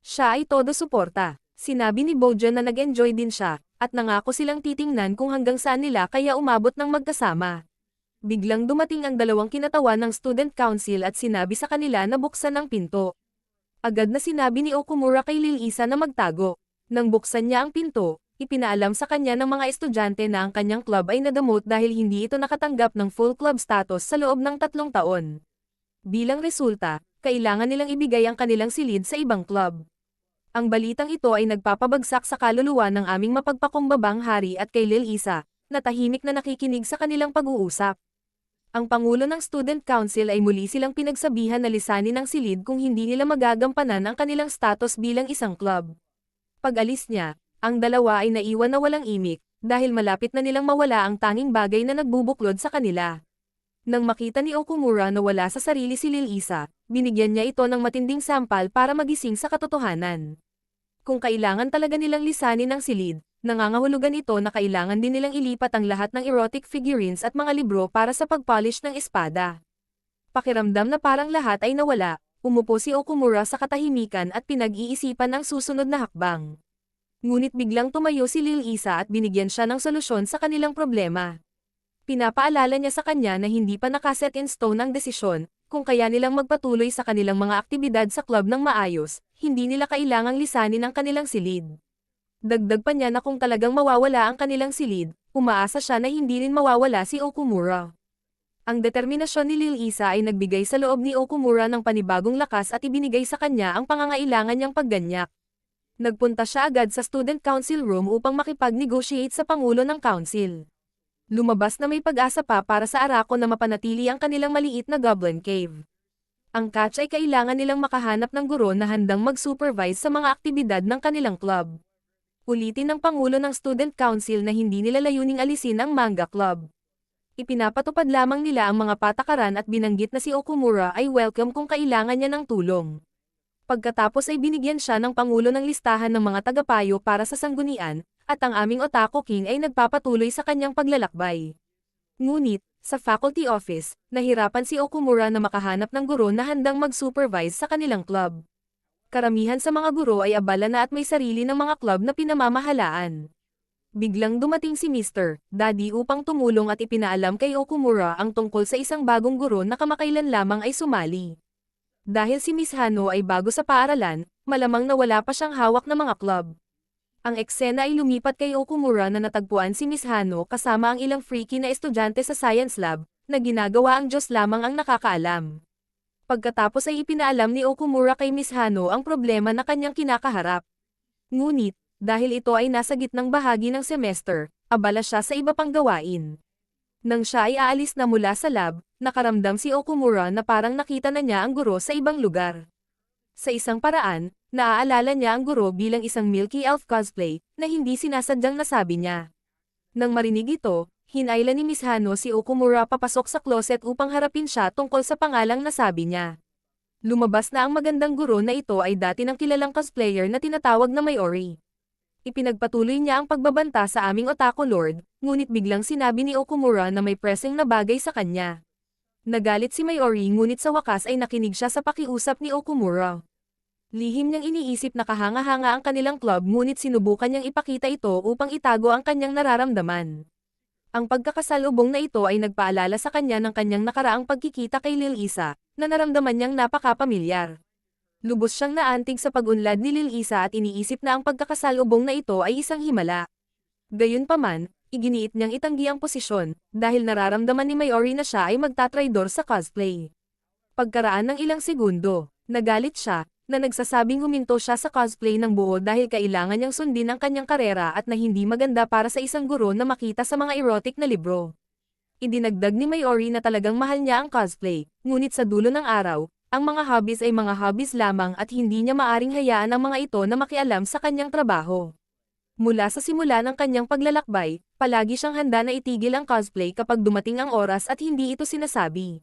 Siya ay todo suporta. Sinabi ni Bojo na nag-enjoy din siya, at nangako silang titingnan kung hanggang saan nila kaya umabot ng magkasama. Biglang dumating ang dalawang kinatawan ng student council at sinabi sa kanila na buksan ang pinto. Agad na sinabi ni Okumura kay Lil Isa na magtago. Nang buksan niya ang pinto, ipinaalam sa kanya ng mga estudyante na ang kanyang club ay nadamot dahil hindi ito nakatanggap ng full club status sa loob ng 3 taon. Bilang resulta, kailangan nilang ibigay ang kanilang silid sa ibang club. Ang balitang ito ay nagpapabagsak sa kaluluwa ng aming mapagpakumbabang hari at kay Lil Isa, na tahimik na nakikinig sa kanilang pag-uusap. Ang Pangulo ng Student Council ay muli silang pinagsabihan na lisanin ang silid kung hindi nila magagampanan ang kanilang status bilang isang club. Pag-alis niya, ang dalawa ay naiwan na walang imik, dahil malapit na nilang mawala ang tanging bagay na nagbubuklod sa kanila. Nang makita ni Okumura na wala sa sarili si Lil Isa, binigyan niya ito ng matinding sampal para magising sa katotohanan. Kung kailangan talaga nilang lisanin ang silid, nangangahulugan ito na kailangan din nilang ilipat ang lahat ng erotic figurines at mga libro para sa pagpolish ng espada. Pakiramdam na parang lahat ay nawala, umupo si Okumura sa katahimikan at pinag-iisipan ang susunod na hakbang. Ngunit biglang tumayo si Lil Isa at binigyan siya ng solusyon sa kanilang problema. Pinapaalala niya sa kanya na hindi pa nakaset in stone ang desisyon, kung kaya nilang magpatuloy sa kanilang mga aktibidad sa club ng maayos, hindi nila kailangang lisanin ang kanilang silid. Dagdag pa niya na kung talagang mawawala ang kanilang silid, umaasa siya na hindi rin mawawala si Okumura. Ang determinasyon ni Lil Isa ay nagbigay sa loob ni Okumura ng panibagong lakas at ibinigay sa kanya ang pangangailangan niyang pagganyak. Nagpunta siya agad sa student council room upang makipag-negotiate sa pangulo ng council. Lumabas na may pag-asa pa para sa Arako na mapanatili ang kanilang maliit na Goblin Cave. Ang catch ay kailangan nilang makahanap ng guro na handang mag-supervise sa mga aktibidad ng kanilang club. Ulitin ng Pangulo ng Student Council na hindi nila layuning alisin ang manga club. Ipinapatupad lamang nila ang mga patakaran at binanggit na si Okumura ay welcome kung kailangan niya ng tulong. Pagkatapos ay binigyan siya ng Pangulo ng listahan ng mga tagapayo para sa sanggunian, at ang aming Otaku King ay nagpapatuloy sa kanyang paglalakbay. Ngunit, sa faculty office, nahirapan si Okumura na makahanap ng guro na handang mag-supervise sa kanilang club. Karamihan sa mga guro ay abala na at may sarili ng mga club na pinamamahalaan. Biglang dumating si Mr. Daddy upang tumulong at ipinaalam kay Okumura ang tungkol sa isang bagong guro na kamakailan lamang ay sumali. Dahil si Miss Hano ay bago sa paaralan, malamang na wala pa siyang hawak na mga club. Ang eksena ay lumipat kay Okumura na natagpuan si Miss Hano kasama ang ilang freaky na estudyante sa science lab, na ginagawa ang Diyos lamang ang nakakaalam. Pagkatapos ay ipinaalam ni Okumura kay Miss Hano ang problema na kanyang kinakaharap. Ngunit, dahil ito ay nasa gitnang bahagi ng semester, abala siya sa iba pang gawain. Nang siya ay aalis na mula sa lab, nakaramdam si Okumura na parang nakita na niya ang guro sa ibang lugar. Sa isang paraan, naaalala niya ang guro bilang isang Milky Elf cosplay, na hindi sinasadyang nasabi niya. Nang marinig ito, hinayla ni Miss Hano si Okumura papasok sa closet upang harapin siya tungkol sa pangalang nasabi niya. Lumabas na ang magandang guro na ito ay dati ng kilalang cosplayer na tinatawag na Mayori. Ipinagpatuloy niya ang pagbabanta sa aming Otaku Lord, ngunit biglang sinabi ni Okumura na may pressing na bagay sa kanya. Nagalit si Mayori ngunit sa wakas ay nakinig siya sa pakiusap ni Okumura. Lihim niyang iniisip na kahanga-hanga ang kanilang club ngunit sinubukan niyang ipakita ito upang itago ang kanyang nararamdaman. Ang pagkakasalubong na ito ay nagpaalala sa kanya ng kanyang nakaraang pagkikita kay Lil Isa, na naramdaman niyang napaka-pamilyar. Lubos siyang naantig sa pag-unlad ni Lil Isa at iniisip na ang pagkakasalubong na ito ay isang himala. Gayunpaman, iginiit niyang itanggi ang posisyon, dahil nararamdaman ni Mayori na siya ay magtatraidor sa cosplay. Pagkaraan ng ilang segundo, nagalit siya, na nagsasabing huminto siya sa cosplay ng buo dahil kailangan niyang sundin ang kanyang karera at na hindi maganda para sa isang guro na makita sa mga erotic na libro. Idinagdag ni Mayori na talagang mahal niya ang cosplay, ngunit sa dulo ng araw, ang mga hobbies ay mga hobbies lamang at hindi niya maaring hayaan ang mga ito na makialam sa kanyang trabaho. Mula sa simula ng kanyang paglalakbay, palagi siyang handa na itigil ang cosplay kapag dumating ang oras at hindi ito sinasabi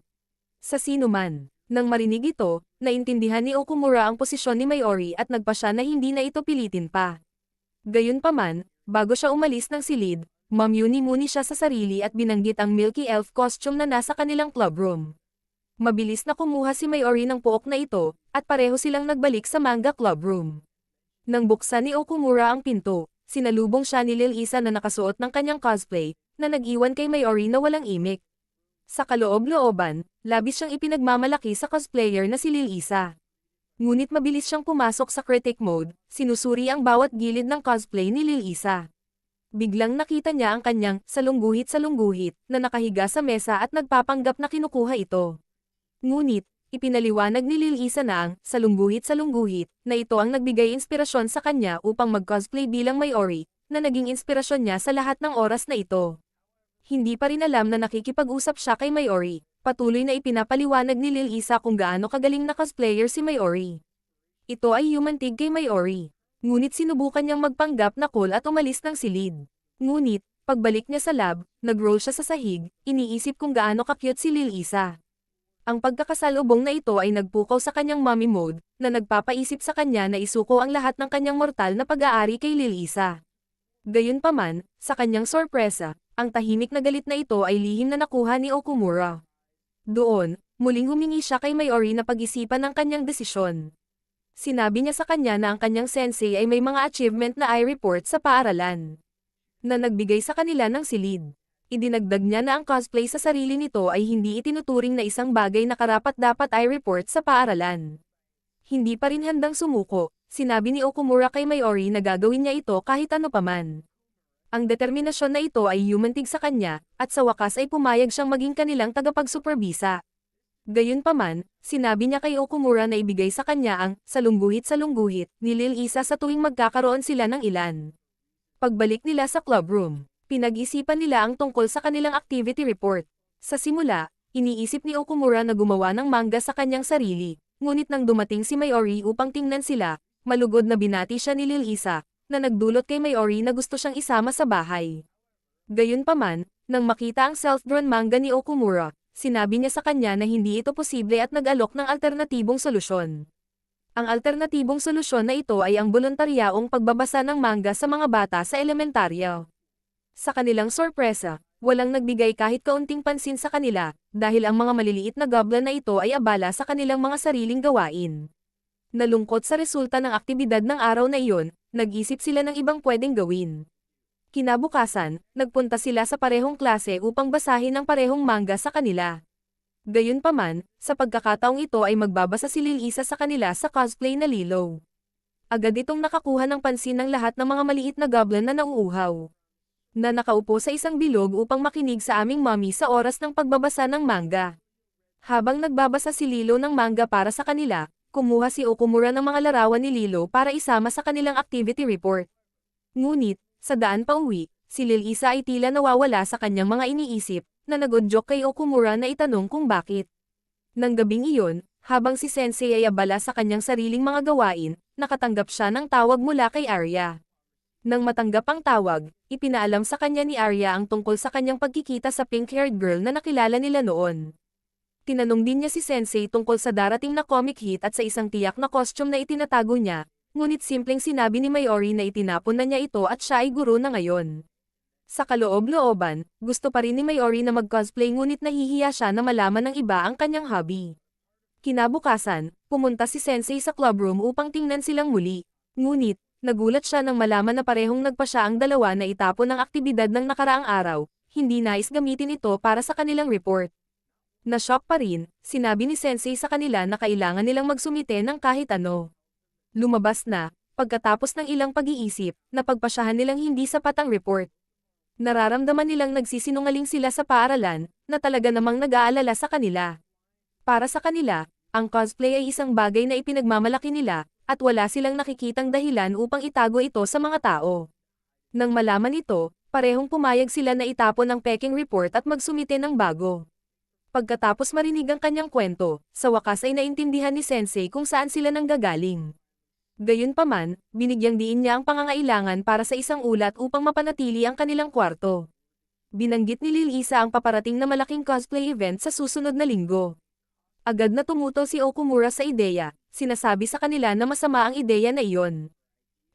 sa sino man. Nang marinig ito, naintindihan ni Okumura ang posisyon ni Mayori at nagpa siya na hindi na ito pilitin pa. Gayunpaman, bago siya umalis ng silid, mamuni-muni siya sa sarili at binanggit ang Milky Elf costume na nasa kanilang club room. Mabilis na kumuha si Mayori ng pook na ito, at pareho silang nagbalik sa manga club room. Nang buksan ni Okumura ang pinto, sinalubong siya ni Lil Isa na nakasuot ng kanyang cosplay, na nag-iwan kay Mayori na walang imik. Sa kaloob-looban, labis siyang ipinagmamalaki sa cosplayer na si Lil Isa. Ngunit mabilis siyang pumasok sa critic mode, sinusuri ang bawat gilid ng cosplay ni Lil Isa. Biglang nakita niya ang kanyang salungguhit na nakahiga sa mesa at nagpapanggap na kinukuha ito. Ngunit, ipinaliwanag ni Lil Isa na ang salungguhit na ito ang nagbigay inspirasyon sa kanya upang mag-cosplay bilang Mayori, na naging inspirasyon niya sa lahat ng oras na ito. Hindi pa rin alam na nakikipag-usap siya kay Mayori, patuloy na ipinapaliwanag ni Lil Isa kung gaano kagaling na cosplayer si Mayori. Ito ay yumantig kay Mayori. Ngunit sinubukan niyang magpanggap na cool at umalis ng silid. Ngunit, pagbalik niya sa lab, nag-roll siya sa sahig, iniisip kung gaano ka-cute si Lil Isa. Ang pagkakasalubong na ito ay nagpukaw sa kanyang mommy mode, na nagpapaisip sa kanya na isuko ang lahat ng kanyang mortal na pag-aari kay Lil Isa. Gayunpaman, sa kanyang sorpresa, ang tahimik na galit na ito ay lihim na nakuha ni Okumura. Doon, muling humingi siya kay Mayori na pag-isipan ang kanyang desisyon. Sinabi niya sa kanya na ang kanyang sensei ay may mga achievement na i-report sa paaralan, na nagbigay sa kanila ng silid. Idinagdag niya na ang cosplay sa sarili nito ay hindi itinuturing na isang bagay na karapat-dapat i-report sa paaralan. Hindi pa rin handang sumuko, sinabi ni Okumura kay Mayori na gagawin niya ito kahit ano paman. Ang determinasyon na ito ay yumantig sa kanya, at sa wakas ay pumayag siyang maging kanilang tagapagsuperbisa. Gayunpaman, sinabi niya kay Okumura na ibigay sa kanya ang salungguhit ni Lil Isa sa tuwing magkakaroon sila ng ilan. Pagbalik nila sa club room, pinag-isipan nila ang tungkol sa kanilang activity report. Sa simula, iniisip ni Okumura na gumawa ng manga sa kanyang sarili, ngunit nang dumating si Mayori upang tingnan sila, malugod na binati siya ni Lil Isa, na nagdulot kay Mayori na gusto siyang isama sa bahay. Gayunpaman, nang makita ang self-drawn manga ni Okumura, sinabi niya sa kanya na hindi ito posible at nag-alok ng alternatibong solusyon. Ang alternatibong solusyon na ito ay ang voluntaryaong pagbabasa ng manga sa mga bata sa elementarya. Sa kanilang sorpresa, walang nagbigay kahit kaunting pansin sa kanila, dahil ang mga maliliit na goblin na ito ay abala sa kanilang mga sariling gawain. Nalungkot sa resulta ng aktibidad ng araw na iyon, nag-isip sila ng ibang pwedeng gawin. Kinabukasan, nagpunta sila sa parehong klase upang basahin ang parehong manga sa kanila. Gayunpaman, sa pagkakataong ito ay magbabasa si Lil Isa sa kanila sa cosplay na Lilo. Agad itong nakakuha ng pansin ng lahat ng mga maliit na goblin na nauuhaw, na nakaupo sa isang bilog upang makinig sa aming mommy sa oras ng pagbabasa ng manga. Habang nagbabasa si Lilo ng manga para sa kanila, kumuha si Okumura ng mga larawan ni Lilo para isama sa kanilang activity report. Ngunit, sa daan pa uwi, si Lil Isa ay tila nawawala sa kanyang mga iniisip, na nag-joke kay Okumura na itanong kung bakit. Nang gabing iyon, habang si Sensei ay abala sa kanyang sariling mga gawain, nakatanggap siya ng tawag mula kay Arya. Nang matanggap ang tawag, ipinaalam sa kanya ni Arya ang tungkol sa kanyang pagkikita sa pink-haired girl na nakilala nila noon. Tinanong din niya si Sensei tungkol sa darating na comic hit at sa isang tiyak na costume na itinatago niya, ngunit simpleng sinabi ni Mayori na itinapon na niya ito at siya ay guro na ngayon. Sa kaloob-looban, gusto pa rin ni Mayori na mag-cosplay ngunit nahihiya siya na malaman ng iba ang kanyang hobby. Kinabukasan, pumunta si Sensei sa club room upang tingnan silang muli. Ngunit, nagulat siya nang malaman na parehong nagpa siya ang dalawa na itapon ang aktibidad ng nakaraang araw, hindi nais gamitin ito para sa kanilang report. Na-shock pa rin, sinabi ni Sensei sa kanila na kailangan nilang magsumite ng kahit ano. Lumabas na, pagkatapos ng ilang pag-iisip, napagpasyahan nilang hindi sapat ang report. Nararamdaman nilang nagsisinungaling sila sa paaralan, na talaga namang nag-aalala sa kanila. Para sa kanila, ang cosplay ay isang bagay na ipinagmamalaki nila, at wala silang nakikitang dahilan upang itago ito sa mga tao. Nang malaman ito, parehong pumayag sila na itapon ang peking report at magsumite ng bago. Pagkatapos marinig ang kanyang kwento, sa wakas ay naintindihan ni Sensei kung saan sila nanggagaling. Gayunpaman, binigyang diin niya ang pangangailangan para sa isang ulat upang mapanatili ang kanilang kwarto. Binanggit ni Lil Isa ang paparating na malaking cosplay event sa susunod na linggo. Agad na tumutol si Okumura sa ideya, sinasabi sa kanila na masama ang ideya na iyon.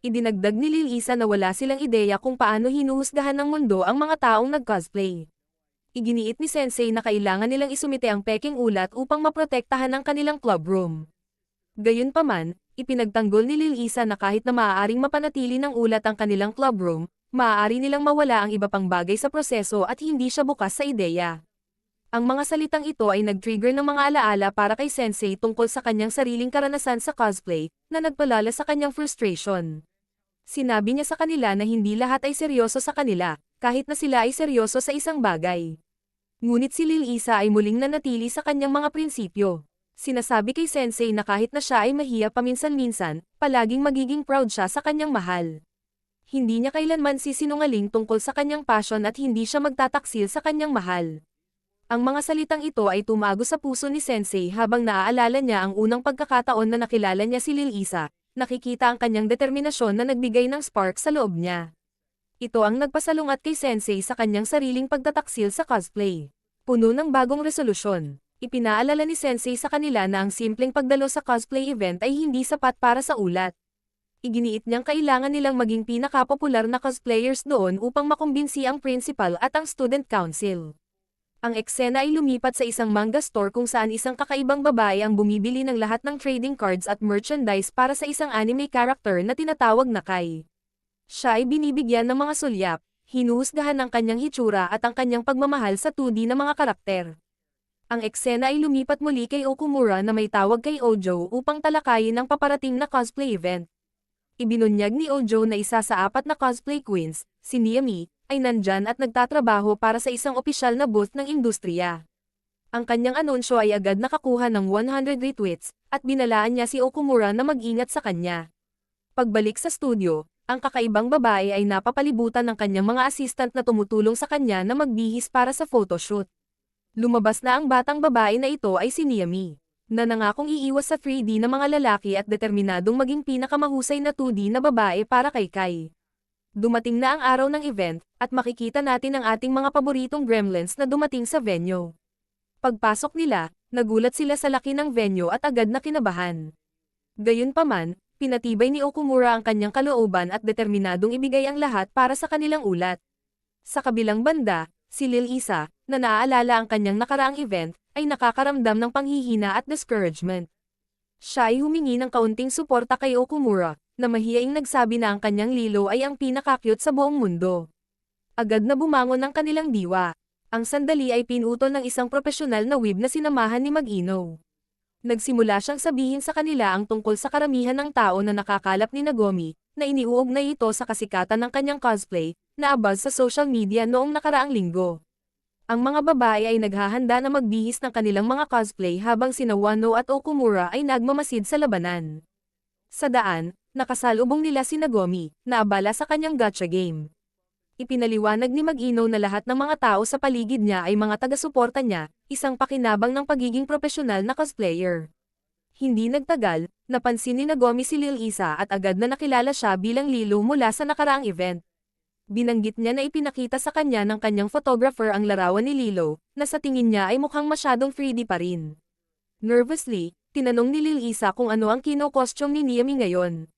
Idinagdag ni Lil Isa na wala silang ideya kung paano hinuhusgahan ng mundo ang mga taong nag-cosplay. Iginiit ni Sensei na kailangan nilang isumite ang peking ulat upang maprotektahan ang kanilang club room. Gayunpaman, ipinagtanggol ni Lil Isa na kahit na maaaring mapanatili ng ulat ang kanilang club room, maaari nilang mawala ang iba pang bagay sa proseso at hindi siya bukas sa ideya. Ang mga salitang ito ay nag-trigger ng mga alaala para kay Sensei tungkol sa kanyang sariling karanasan sa cosplay, na nagpalala sa kanyang frustration. Sinabi niya sa kanila na hindi lahat ay seryoso sa kanila, kahit na sila ay seryoso sa isang bagay. Ngunit si Lil Isa ay muling nanatili sa kanyang mga prinsipyo. Sinasabi kay Sensei na kahit na siya ay mahiya paminsan-minsan, palaging magiging proud siya sa kanyang mahal. Hindi niya kailanman sisinungaling tungkol sa kanyang passion at hindi siya magtataksil sa kanyang mahal. Ang mga salitang ito ay tumago sa puso ni Sensei habang naaalala niya ang unang pagkakataon na nakilala niya si Lil Isa, nakikita ang kanyang determinasyon na nagbigay ng spark sa loob niya. Ito ang nagpasalungat kay Sensei sa kanyang sariling pagtataksil sa cosplay. Puno ng bagong resolusyon. Ipinaalala ni Sensei sa kanila na ang simpleng pagdalo sa cosplay event ay hindi sapat para sa ulat. Iginiit niyang kailangan nilang maging pinakapopular na cosplayers doon upang makumbinsi ang principal at ang student council. Ang eksena ay lumipat sa isang manga store kung saan isang kakaibang babae ang bumibili ng lahat ng trading cards at merchandise para sa isang anime character na tinatawag na Kai. Siya ay binibigyan ng mga sulyap, hinuhusgahan ang kanyang hitsura at ang kanyang pagmamahal sa 2D na mga karakter. Ang eksena ay lumipat muli kay Okumura na may tawag kay Ojo upang talakayin ang paparating na cosplay event. Ibinunyag ni Ojo na isa sa 4 na cosplay queens, si Niami, ay nandyan at nagtatrabaho para sa isang opisyal na booth ng industriya. Ang kanyang anunsyo ay agad nakakuha ng 100 retweets, at binalaan niya si Okumura na mag-ingat sa kanya. Pagbalik sa studio, ang kakaibang babae ay napapalibutan ng kanyang mga assistant na tumutulong sa kanya na magbihis para sa photoshoot. Lumabas na ang batang babae na ito ay si Niami, na nangakong iiwas sa 3D na mga lalaki at determinadong maging pinakamahusay na 2D na babae para kay Kai. Dumating na ang araw ng event, at makikita natin ang ating mga paboritong gremlins na dumating sa venue. Pagpasok nila, nagulat sila sa laki ng venue at agad na kinabahan. Gayunpaman, pinatibay ni Okumura ang kanyang kalooban at determinadong ibigay ang lahat para sa kanilang ulat. Sa kabilang banda, si Lil Isa, na naaalala ang kanyang nakaraang event, ay nakakaramdam ng panghihina at discouragement. Siya ay humingi ng kaunting suporta kay Okumura, na mahiyaing nagsabi na ang kanyang lilo ay ang pinaka-cute sa buong mundo. Agad na bumangon ang kanilang diwa. Ang sandali ay pinutol ng isang profesional na weeb na sinamahan ni Mag-Ino. Nagsimula siyang sabihin sa kanila ang tungkol sa karamihan ng tao na nakakalap ni Nagomi, na iniuugnay ito sa kasikatan ng kanyang cosplay, na abuzz sa social media noong nakaraang linggo. Ang mga babae ay naghahanda na magbihis ng kanilang mga cosplay habang sina Wano at Okumura ay nagmamasid sa labanan. Sa daan, nakasalubong nila si Nagomi, na abala sa kanyang gacha game. Ipinaliwanag ni Mag-Ino na lahat ng mga tao sa paligid niya ay mga taga-suporta niya, isang pakinabang ng pagiging profesional na cosplayer. Hindi nagtagal, napansin ni Nagomi si Lil Isa at agad na nakilala siya bilang lilo mula sa nakaraang event. Binanggit niya na ipinakita sa kanya ng kanyang photographer ang larawan ni Lilo, na sa tingin niya ay mukhang masyadong 3D pa rin. Nervously, tinanong ni Lil Isa kung ano ang kino-costume ni Niami ngayon.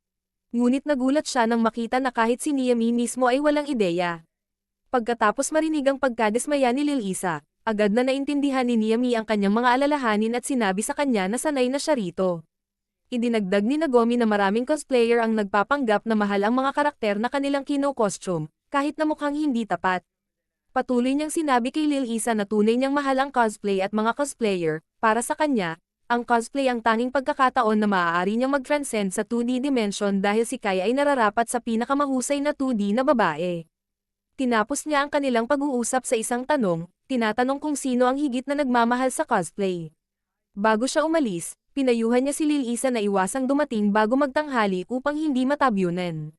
Ngunit nagulat siya nang makita na kahit si Niami mismo ay walang ideya. Pagkatapos marinig ang pagkadismaya ni Lil Isa, agad na naintindihan ni Niami ang kanyang mga alalahanin at sinabi sa kanya na sanay na siya rito. Idinagdag ni Nagomi na maraming cosplayer ang nagpapanggap na mahal ang mga karakter na kanilang kino-costume, kahit na mukhang hindi tapat. Patuloy niyang sinabi kay Lil Isa na tunay niyang mahal ang cosplay at mga cosplayer. Para sa kanya, ang cosplay ang tanging pagkakataon na maaari niyang mag-transcend sa 2D dimension dahil si Kai ay nararapat sa pinakamahusay na 2D na babae. Tinapos niya ang kanilang pag-uusap sa isang tanong, tinatanong kung sino ang higit na nagmamahal sa cosplay. Bago siya umalis, pinayuhan niya si Lil Isa na iwasang dumating bago magtanghali upang hindi matabyunan.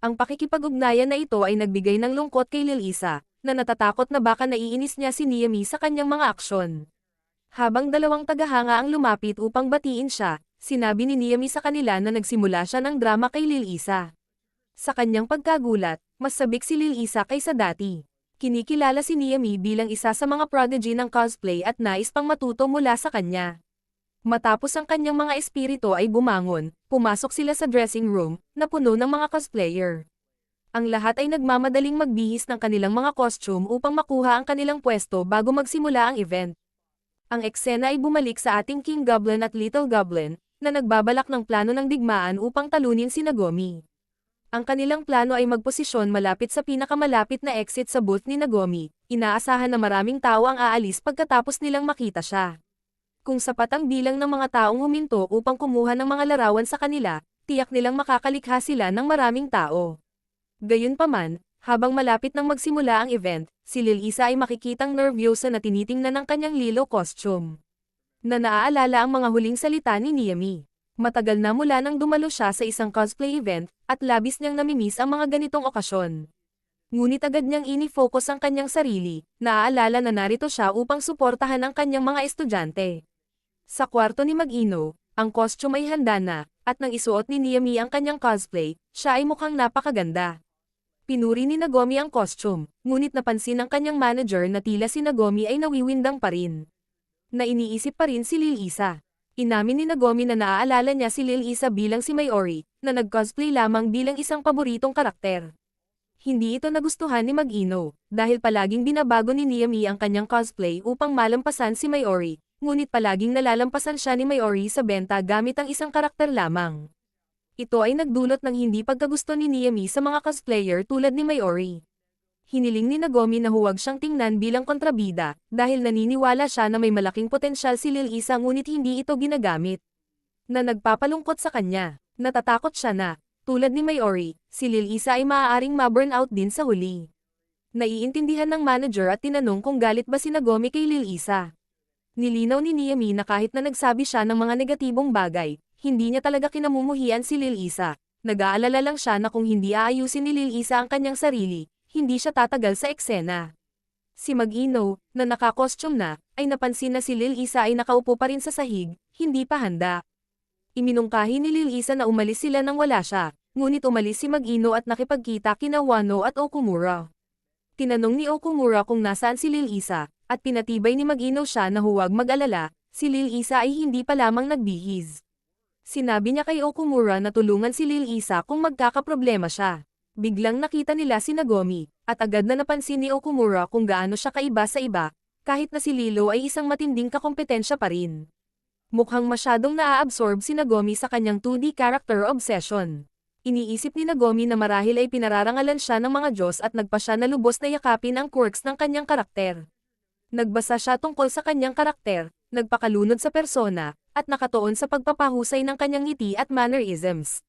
Ang pakikipag-ugnayan na ito ay nagbigay ng lungkot kay Lil Isa, na natatakot na baka naiinis niya si Niami sa kanyang mga aksyon. Habang dalawang tagahanga ang lumapit upang batiin siya, sinabi ni Niami sa kanila na nagsimula siya ng drama kay Lil Isa. Sa kanyang pagkagulat, mas sabik si Lil Isa kaysa dati. Kinikilala si Niami bilang isa sa mga prodigy ng cosplay at nais pang matuto mula sa kanya. Matapos ang kanyang mga espiritu ay bumangon, pumasok sila sa dressing room, na puno ng mga cosplayer. Ang lahat ay nagmamadaling magbihis ng kanilang mga costume upang makuha ang kanilang pwesto bago magsimula ang event. Ang eksena ay bumalik sa ating King Goblin at Little Goblin, na nagbabalak ng plano ng digmaan upang talunin si Nagomi. Ang kanilang plano ay magposisyon malapit sa pinakamalapit na exit sa booth ni Nagomi. Inaasahan na maraming tao ang aalis pagkatapos nilang makita siya. Kung sapat ang bilang ng mga taong huminto upang kumuha ng mga larawan sa kanila, tiyak nilang makakalikha sila ng maraming tao. Gayunpaman, habang malapit nang magsimula ang event, si Lil Isa ay makikitang nervyosa na tinitingnan ng kanyang lilo costume. Na naaalala ang mga huling salita ni Niami. Matagal na mula nang dumalo siya sa isang cosplay event, at labis niyang namimiss ang mga ganitong okasyon. Ngunit agad niyang ini-focus ang kanyang sarili, naaalala na narito siya upang suportahan ang kanyang mga estudyante. Sa kwarto ni Mag-ino, ang costume ay handa na, at nang isuot ni Niami ang kanyang cosplay, siya ay mukhang napakaganda. Pinuri ni Nagomi ang costume, ngunit napansin ng kanyang manager na tila si Nagomi ay nawiwindang pa rin. Na iniisip pa rin si Lil Isa. Inamin ni Nagomi na naaalala niya si Lil Isa bilang si Mayori, na nag-cosplay lamang bilang isang paboritong karakter. Hindi ito nagustuhan ni Mag-ino, dahil palaging binabago ni Niami ang kanyang cosplay upang malampasan si Mayori, ngunit palaging nalalampasan siya ni Mayori sa benta gamit ang isang karakter lamang. Ito ay nagdulot ng hindi pagkagusto ni Niami sa mga cosplayer tulad ni Mayori. Hiniling ni Nagomi na huwag siyang tingnan bilang kontrabida, dahil naniniwala siya na may malaking potensyal si Lil Isa ngunit hindi ito ginagamit. Na nagpapalungkot sa kanya, natatakot siya na, tulad ni Mayori, si Lil Isa ay maaaring ma-burnout din sa huli. Naiintindihan ng manager at tinanong kung galit ba si Nagomi kay Lil Isa. Nilinaw ni Niami na kahit na nagsabi siya ng mga negatibong bagay, hindi niya talaga kinamumuhian si Lil Isa. Nag-aalala lang siya na kung hindi aayusin ni Lil Isa ang kanyang sarili, hindi siya tatagal sa eksena. Si Mag-ino, na naka-costume na, ay napansin na si Lil Isa ay nakaupo pa rin sa sahig, hindi pa handa. Iminungkahi ni Lil Isa na umalis sila nang wala siya, ngunit umalis si Mag-ino at nakipagkita kina Wano at Okumura. Tinanong ni Okumura kung nasaan si Lil Isa, at pinatibay ni Mag-ino siya na huwag mag-alala, si Lil Isa ay hindi pa lamang nagbihis. Sinabi niya kay Okumura na tulungan si Lil Isa kung magkakaproblema siya. Biglang nakita nila si Nagomi, at agad na napansin ni Okumura kung gaano siya kaiba sa iba, kahit na si Lilo ay isang matinding kakompetensya pa rin. Mukhang masyadong naa-absorb si Nagomi sa kanyang 2D character obsession. Iniisip ni Nagomi na marahil ay pinararangalan siya ng mga Diyos at nagpa siya na lubos na yakapin ang quirks ng kanyang karakter. Nagbasa siya tungkol sa kanyang karakter, nagpakalunod sa persona, at nakatuon sa pagpapahusay ng kanyang ngiti at mannerisms.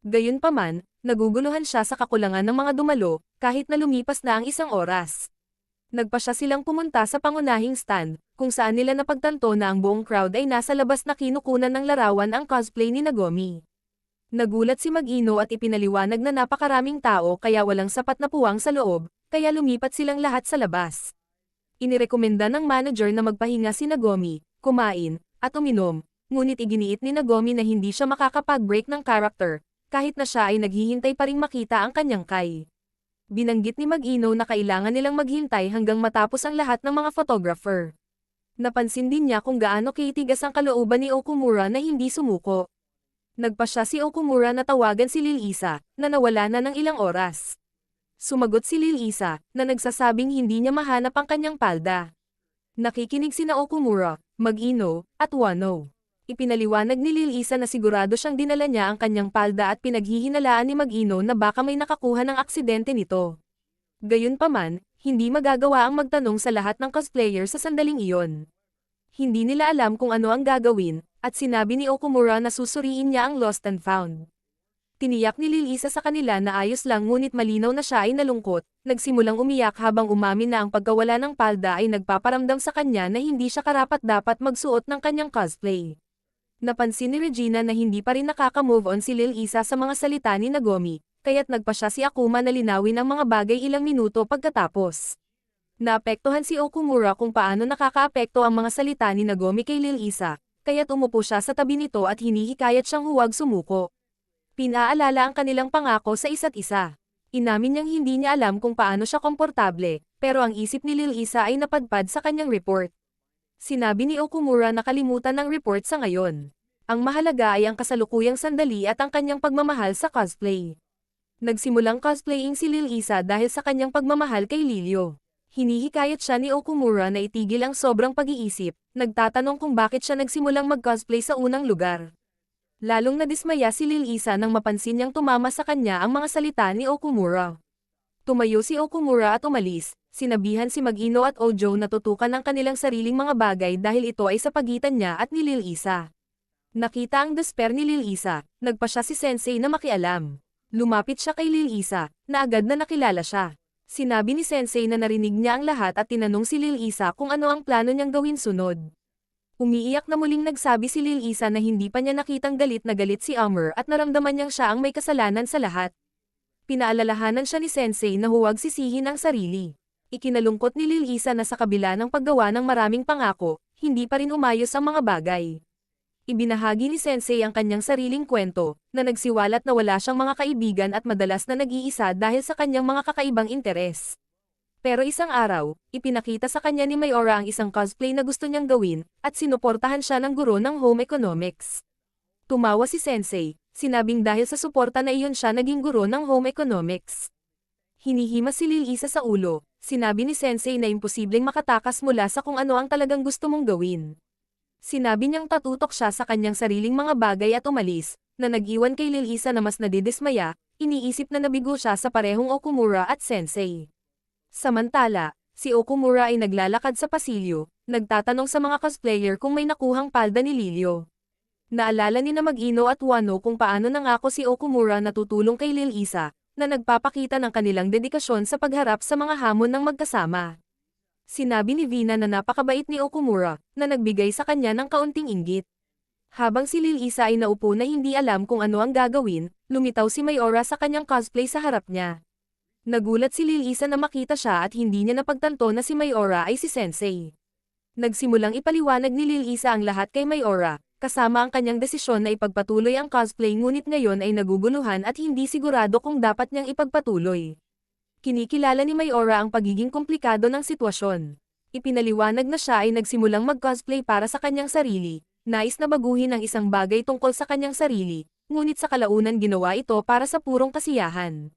Gayunpaman, naguguluhan siya sa kakulangan ng mga dumalo, kahit na lumipas na ang isang oras. Nagpa siya silang pumunta sa pangunahing stand, kung saan nila napagtanto na ang buong crowd ay nasa labas na kinukunan ng larawan ang cosplay ni Nagomi. Nagulat si Mag-ino at ipinaliwanag na napakaraming tao kaya walang sapat na puwang sa loob, kaya lumipat silang lahat sa labas. Inirekomenda ng manager na magpahinga si Nagomi, kumain, at uminom, ngunit iginiit ni Nagomi na hindi siya makakapag-break ng character, kahit na siya ay naghihintay pa ring makita ang kanyang Kai. Binanggit ni Mag-ino na kailangan nilang maghintay hanggang matapos ang lahat ng mga photographer. Napansin din niya kung gaano kitigas ang kalooban ni Okumura na hindi sumuko. Nagpa siya si Okumura na tawagan si Lil Isa, na nawala na ng ilang oras. Sumagot si Lil Isa, na nagsasabing hindi niya mahanap ang kanyang palda. Nakikinig sina Okumura, Mag-ino, at Wano. Ipinaliwanag ni Lil Isa na sigurado siyang dinala niya ang kanyang palda at pinaghihinalaan ni Mag-ino na baka may nakakuha ng aksidente nito. Gayunpaman, Hindi magagawa ang magtanong sa lahat ng cosplayer sa sandaling iyon. Hindi nila alam kung ano ang gagawin, at sinabi ni Okumura na susuriin niya ang lost and found. Tiniyak ni Lil-Isa sa kanila na ayos lang ngunit malinaw na siya ay nalungkot, nagsimulang umiyak habang umamin na ang pagkawala ng palda ay nagpaparamdam sa kanya na hindi siya karapat-dapat magsuot ng kanyang cosplay. Napansin ni Regina na hindi pa rin nakaka-move on si Lil-Isa sa mga salita ni Nagomi, kaya't nagpa siya si Akuma na linawin ang mga bagay ilang minuto pagkatapos. Naapektuhan si Okumura kung paano nakakaapekto ang mga salita ni Nagomi kay Lil-Isa, kaya't umupo siya sa tabi nito at hinihikayat siyang huwag sumuko. Pinaalala ang kanilang pangako sa isa't isa. Inamin niyang hindi niya alam kung paano siya komportable, pero ang isip ni Lil-Isa ay napadpad sa kanyang report. Sinabi ni Okumura na kalimutan ng report sa ngayon. Ang mahalaga ay ang kasalukuyang sandali at ang kanyang pagmamahal sa cosplay. Nagsimulang cosplaying si Lil-Isa dahil sa kanyang pagmamahal kay Lilyo. Hinihikayat siya ni Okumura na itigil ang sobrang pag-iisip, nagtatanong kung bakit siya nagsimulang mag-cosplay sa unang lugar. Lalong nadismaya si Lil-Isa nang mapansin niyang tumama sa kanya ang mga salita ni Okumura. Tumayo si Okumura at umalis, sinabihan si Mag-Ino at Ojo na tutukan ang kanilang sariling mga bagay dahil ito ay sa pagitan niya at ni Lil-Isa. Nakita ang despair ni Lil-Isa, nagpa siya si Sensei na makialam. Lumapit siya kay Lil-Isa, na agad na nakilala siya. Sinabi ni Sensei na narinig niya ang lahat at tinanong si Lil-Isa kung ano ang plano niyang gawin sunod. Umiiyak na muling nagsabi si Lil-Isa na hindi pa niya nakitang galit na galit si Amr at naramdaman niyang siya ang may kasalanan sa lahat. Pinaalalahanan siya ni Sensei na huwag sisihin ang sarili. Ikinalungkot ni Lil-Isa na sa kabila ng paggawa ng maraming pangako, hindi pa rin umayos ang mga bagay. Ibinahagi ni Sensei ang kanyang sariling kwento, na nagsiwalat na wala siyang mga kaibigan at madalas na nag-iisa dahil sa kanyang mga kakaibang interes. Pero isang araw, ipinakita sa kanya ni Mayora ang isang cosplay na gusto niyang gawin, at sinuportahan siya ng guro ng home economics. Tumawa si Sensei, sinabing dahil sa suporta na iyon siya naging guro ng home economics. Hinihimas si Lil-Isa sa ulo, sinabi ni Sensei na imposibleng makatakas mula sa kung ano ang talagang gusto mong gawin. Sinabi niyang tatutok siya sa kanyang sariling mga bagay at umalis, na nag-iwan kay Lil-Isa na mas nadidismaya, iniisip na nabigo siya sa parehong Okumura at Sensei. Samantala, si Okumura ay naglalakad sa pasilyo, nagtatanong sa mga cosplayer kung may nakuhang palda ni Lilyo. Naalala ni na Mag-Ino at Wano kung paano nangako si Okumura na tutulong kay Lil-Isa, na nagpapakita ng kanilang dedikasyon sa pagharap sa mga hamon ng magkasama. Sinabi ni Vina na napakabait ni Okumura, na nagbigay sa kanya ng kaunting inggit. Habang si Lil-Isa ay naupo na hindi alam kung ano ang gagawin, lumitaw si Mayora sa kanyang cosplay sa harap niya. Nagulat si Lil-Isa na makita siya at hindi niya napagtanto na si Mayora ay si Sensei. Nagsimulang ipaliwanag ni Lil-Isa ang lahat kay Mayora, kasama ang kanyang desisyon na ipagpatuloy ang cosplay ngunit ngayon ay naguguluhan at hindi sigurado kung dapat niyang ipagpatuloy. Kinikilala ni Mayora ang pagiging komplikado ng sitwasyon. Ipinaliwanag na siya ay nagsimulang mag-cosplay para sa kanyang sarili, nais na baguhin ang isang bagay tungkol sa kanyang sarili, ngunit sa kalaunan ginawa ito para sa purong kasiyahan.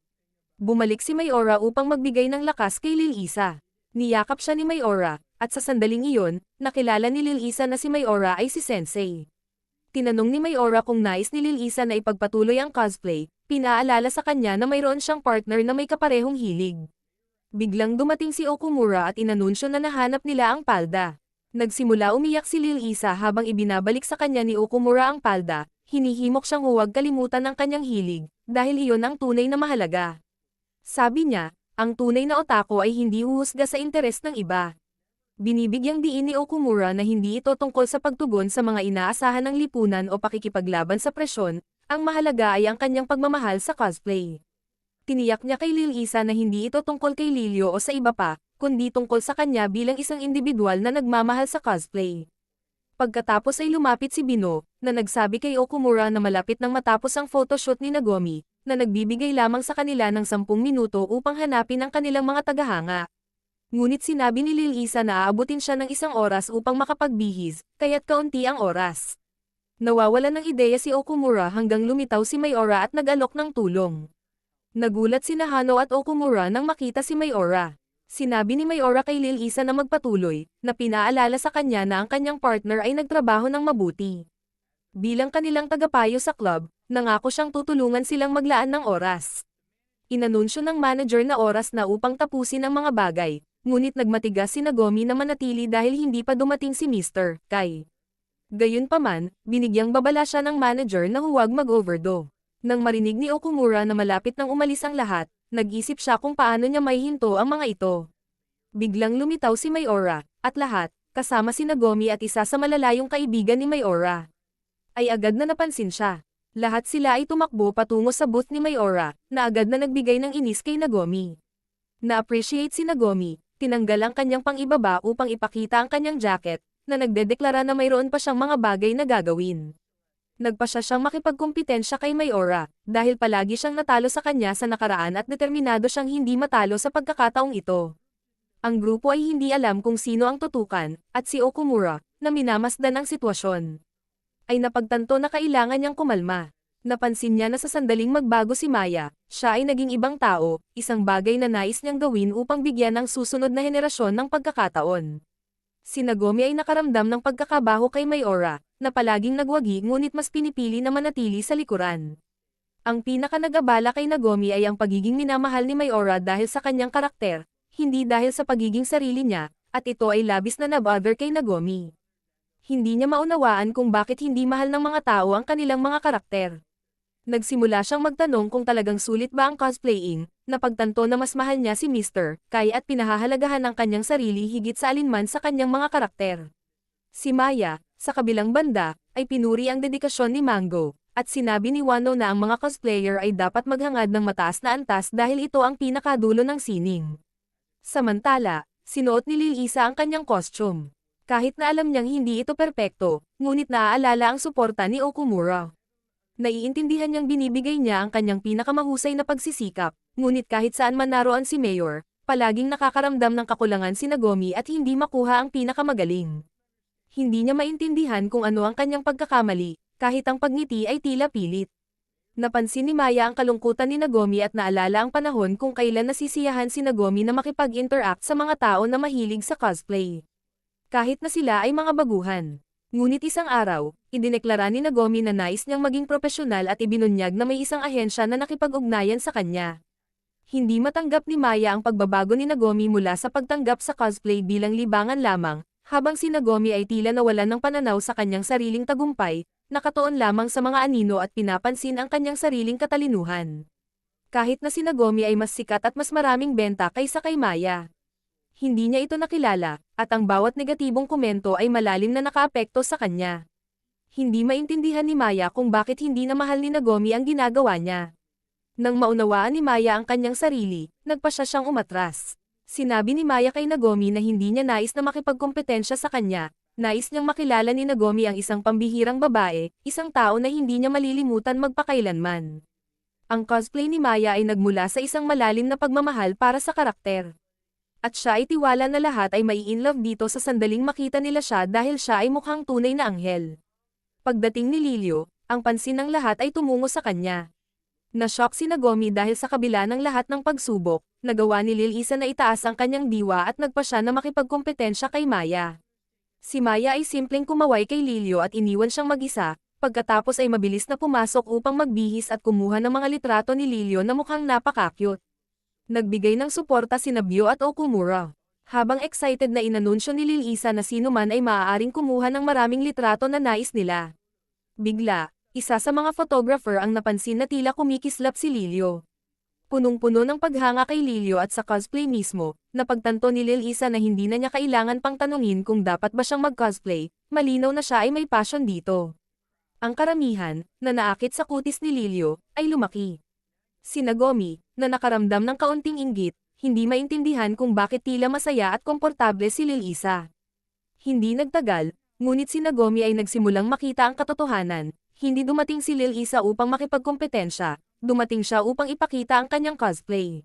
Bumalik si Mayora upang magbigay ng lakas kay Lil-Isa. Niyakap siya ni Mayora, at sa sandaling iyon, nakilala ni Lil-Isa na si Mayora ay si Sensei. Tinanong ni Mayora kung nais ni Lil-Isa na ipagpatuloy ang cosplay, pinaalala sa kanya na mayroon siyang partner na may kaparehong hilig. Biglang dumating si Okumura at inanunsyo na nahanap nila ang palda. Nagsimula umiyak si Lil-Isa habang ibinabalik sa kanya ni Okumura ang palda, hinihimok siyang huwag kalimutan ang kanyang hilig, dahil iyon ang tunay na mahalaga. Sabi niya, ang tunay na otaku ay hindi huhusga sa interes ng iba. Binibigyang diin ni Okumura na hindi ito tungkol sa pagtugon sa mga inaasahan ng lipunan o pakikipaglaban sa presyon, ang mahalaga ay ang kanyang pagmamahal sa cosplay. Tiniyak niya kay Lil-Isa na hindi ito tungkol kay Lilyo o sa iba pa, kundi tungkol sa kanya bilang isang individual na nagmamahal sa cosplay. Pagkatapos ay lumapit si Bino, na nagsabi kay Okumura na malapit nang matapos ang photoshoot ni Nagomi, na nagbibigay lamang sa kanila ng 10 minuto upang hanapin ang kanilang mga tagahanga. Ngunit sinabi ni Lil-Isa na aabutin siya ng 1 oras upang makapagbihis, kaya't kaunti ang oras. Nawawalan ng ideya si Okumura hanggang lumitaw si Mayora at nag-alok ng tulong. Nagulat si Hano at Okumura nang makita si Mayora. Sinabi ni Mayora kay Lil-Isa na magpatuloy, na pinaalala sa kanya na ang kanyang partner ay nagtrabaho ng mabuti. Bilang kanilang tagapayo sa club, nangako siyang tutulungan silang maglaan ng oras. Inanunsyo ng manager na oras na upang tapusin ang mga bagay, ngunit nagmatigas si Nagomi na manatili dahil hindi pa dumating si Mr. Kai. Gayunpaman, binigyang babala siya ng manager na huwag mag-overdo. Nang marinig ni Okumura na malapit nang umalis ang lahat, nag-isip siya kung paano niya maihinto ang mga ito. Biglang lumitaw si Mayora, at lahat, kasama si Nagomi at isa sa malalayong kaibigan ni Mayora, ay agad na napansin siya. Lahat sila ay tumakbo patungo sa booth ni Mayora, na agad na nagbigay ng inis kay Nagomi. Na-appreciate si Nagomi, tinanggal ang kanyang pang-ibaba upang ipakita ang kanyang jacket, na nagdedeklara na mayroon pa siyang mga bagay na gagawin. Nagpasya siyang makipagkumpitensya kay Mayora, dahil palagi siyang natalo sa kanya sa nakaraan at determinado siyang hindi matalo sa pagkakataong ito. Ang grupo ay hindi alam kung sino ang tutukan, at si Okumura, na minamasdan ang sitwasyon, ay napagtanto na kailangan niyang kumalma. Napansin niya na sa sandaling magbago si Maya, siya ay naging ibang tao, isang bagay na nais niyang gawin upang bigyan ng susunod na henerasyon ng pagkakataon. Si Nagomi ay nakaramdam ng pagkakabaho kay Mayora, na palaging nagwagi ngunit mas pinipili na manatili sa likuran. Ang pinaka-nag-abala kay Nagomi ay ang pagiging minamahal ni Mayora dahil sa kanyang karakter, hindi dahil sa pagiging sarili niya, at ito ay labis na nabother kay Nagomi. Hindi niya maunawaan kung bakit hindi mahal ng mga tao ang kanilang mga karakter. Nagsimula siyang magtanong kung talagang sulit ba ang cosplaying, napagtanto na mas mahal niya si Mr. Kai at pinahahalagahan ang kanyang sarili higit sa alinman sa kanyang mga karakter. Si Maya, sa kabilang banda, ay pinuri ang dedikasyon ni Mango, at sinabi ni Wano na ang mga cosplayer ay dapat maghangad ng mataas na antas dahil ito ang pinakadulo ng sining. Samantala, sinuot ni Lil Isa ang kanyang costume. Kahit na alam niyang hindi ito perpekto, ngunit naaalala ang suporta ni Okumura. Naiintindihan niyang binibigay niya ang kanyang pinakamahusay na pagsisikap, ngunit kahit saan man naroon si Mayor, palaging nakakaramdam ng kakulangan si Nagomi at hindi makuha ang pinakamagaling. Hindi niya maintindihan kung ano ang kanyang pagkakamali, kahit ang pagngiti ay tila pilit. Napansin ni Maya ang kalungkutan ni Nagomi at naalala ang panahon kung kailan nasisiyahan si Nagomi na makipag-interact sa mga tao na mahilig sa cosplay. Kahit na sila ay mga baguhan. Ngunit isang araw, idineklara ni Nagomi na nais niyang maging propesyonal at ibinunyag na may isang ahensya na nakipag-ugnayan sa kanya. Hindi matanggap ni Maya ang pagbabago ni Nagomi mula sa pagtanggap sa cosplay bilang libangan lamang, habang si Nagomi ay tila nawalan ng pananaw sa kanyang sariling tagumpay, nakatuon lamang sa mga anino at pinapansin ang kanyang sariling katalinuhan. Kahit na si Nagomi ay mas sikat at mas maraming benta kaysa kay Maya, hindi niya ito nakilala, at ang bawat negatibong komento ay malalim na nakaapekto sa kanya. Hindi maintindihan ni Maya kung bakit hindi na mahal ni Nagomi ang ginagawa niya. Nang maunawaan ni Maya ang kanyang sarili, nagpasya siyang umatras. Sinabi ni Maya kay Nagomi na hindi niya nais na makipagkompetensya sa kanya, nais niyang makilala ni Nagomi ang isang pambihirang babae, isang tao na hindi niya malilimutan magpakailanman. Ang cosplay ni Maya ay nagmula sa isang malalim na pagmamahal para sa karakter. At siya ay tiwala na lahat ay mai-inlove dito sa sandaling makita nila siya dahil siya ay mukhang tunay na anghel. Pagdating ni Lilio, ang pansin ng lahat ay tumungo sa kanya. Na-shock si Nagomi dahil sa kabila ng lahat ng pagsubok, nagawa ni Lil Isa na itaas ang kanyang diwa at nagpa siya na makipagkompetensya kay Maya. Si Maya ay simpleng kumaway kay Lilio at iniwan siyang mag-isa, pagkatapos ay mabilis na pumasok upang magbihis at kumuha ng mga litrato ni Lilio na mukhang napaka-cute. Nagbigay ng suporta sina Byo at Okumura. Habang excited na inanunsyo ni Lil Isa na sino man ay maaaring kumuha ng maraming litrato na nais nila. Bigla, isa sa mga photographer ang napansin na tila kumikislap si Lilio. Punong-puno ng paghanga kay Lilio at sa cosplay mismo, napagtanto ni Lil Isa na hindi na niya kailangan pang tanungin kung dapat ba siyang mag-cosplay, malinaw na siya ay may passion dito. Ang karamihan, na naakit sa kutis ni Lilio, ay lumaki. Si Nagomi, na nakaramdam ng kaunting inggit, hindi maintindihan kung bakit tila masaya at komportable si Lil Isa. Hindi nagtagal, ngunit si Nagomi ay nagsimulang makita ang katotohanan. Hindi dumating si Lil Isa upang makipagkompetensya, dumating siya upang ipakita ang kanyang cosplay.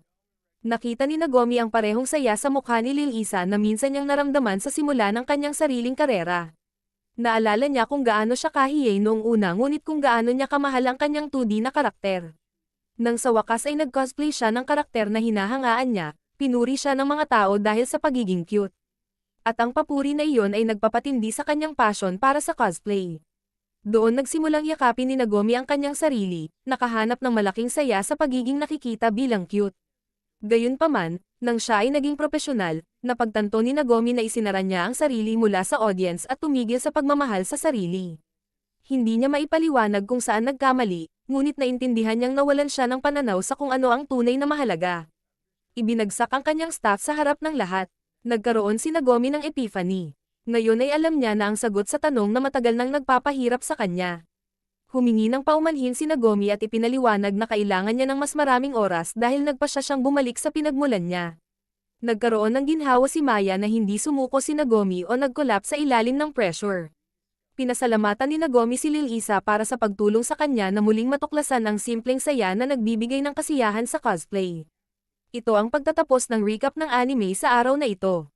Nakita ni Nagomi ang parehong saya sa mukha ni Lil Isa na minsan niyang naramdaman sa simula ng kanyang sariling karera. Naalala niya kung gaano siya kahiyay noong una ngunit kung gaano niya kamahal ang kanyang 2D na karakter. Nang sa wakas ay nag-cosplay siya ng karakter na hinahangaan niya, pinuri siya ng mga tao dahil sa pagiging cute. At ang papuri na iyon ay nagpapatindi sa kanyang passion para sa cosplay. Doon nagsimulang yakapin ni Nagomi ang kanyang sarili, nakahanap ng malaking saya sa pagiging nakikita bilang cute. Gayunpaman, nang siya ay naging propesyonal, napagtanto ni Nagomi na isinara niya ang sarili mula sa audience at tumigil sa pagmamahal sa sarili. Hindi niya maipaliwanag kung saan nagkamali, ngunit naintindihan niyang nawalan siya ng pananaw sa kung ano ang tunay na mahalaga. Ibinagsak ang kanyang staff sa harap ng lahat. Nagkaroon si Nagomi ng epiphany. Ngayon ay alam niya na ang sagot sa tanong na matagal nang nagpapahirap sa kanya. Humingi ng paumanhin si Nagomi at ipinaliwanag na kailangan niya ng mas maraming oras dahil nagpasya siyang bumalik sa pinagmulan niya. Nagkaroon ng ginhawa si Maya na hindi sumuko si Nagomi o nag-collapse sa ilalim ng pressure. Pinasalamatan ni Nagomi si Lil Isa para sa pagtulong sa kanya na muling matuklasan ang simpleng saya na nagbibigay ng kasiyahan sa cosplay. Ito ang pagtatapos ng recap ng anime sa araw na ito.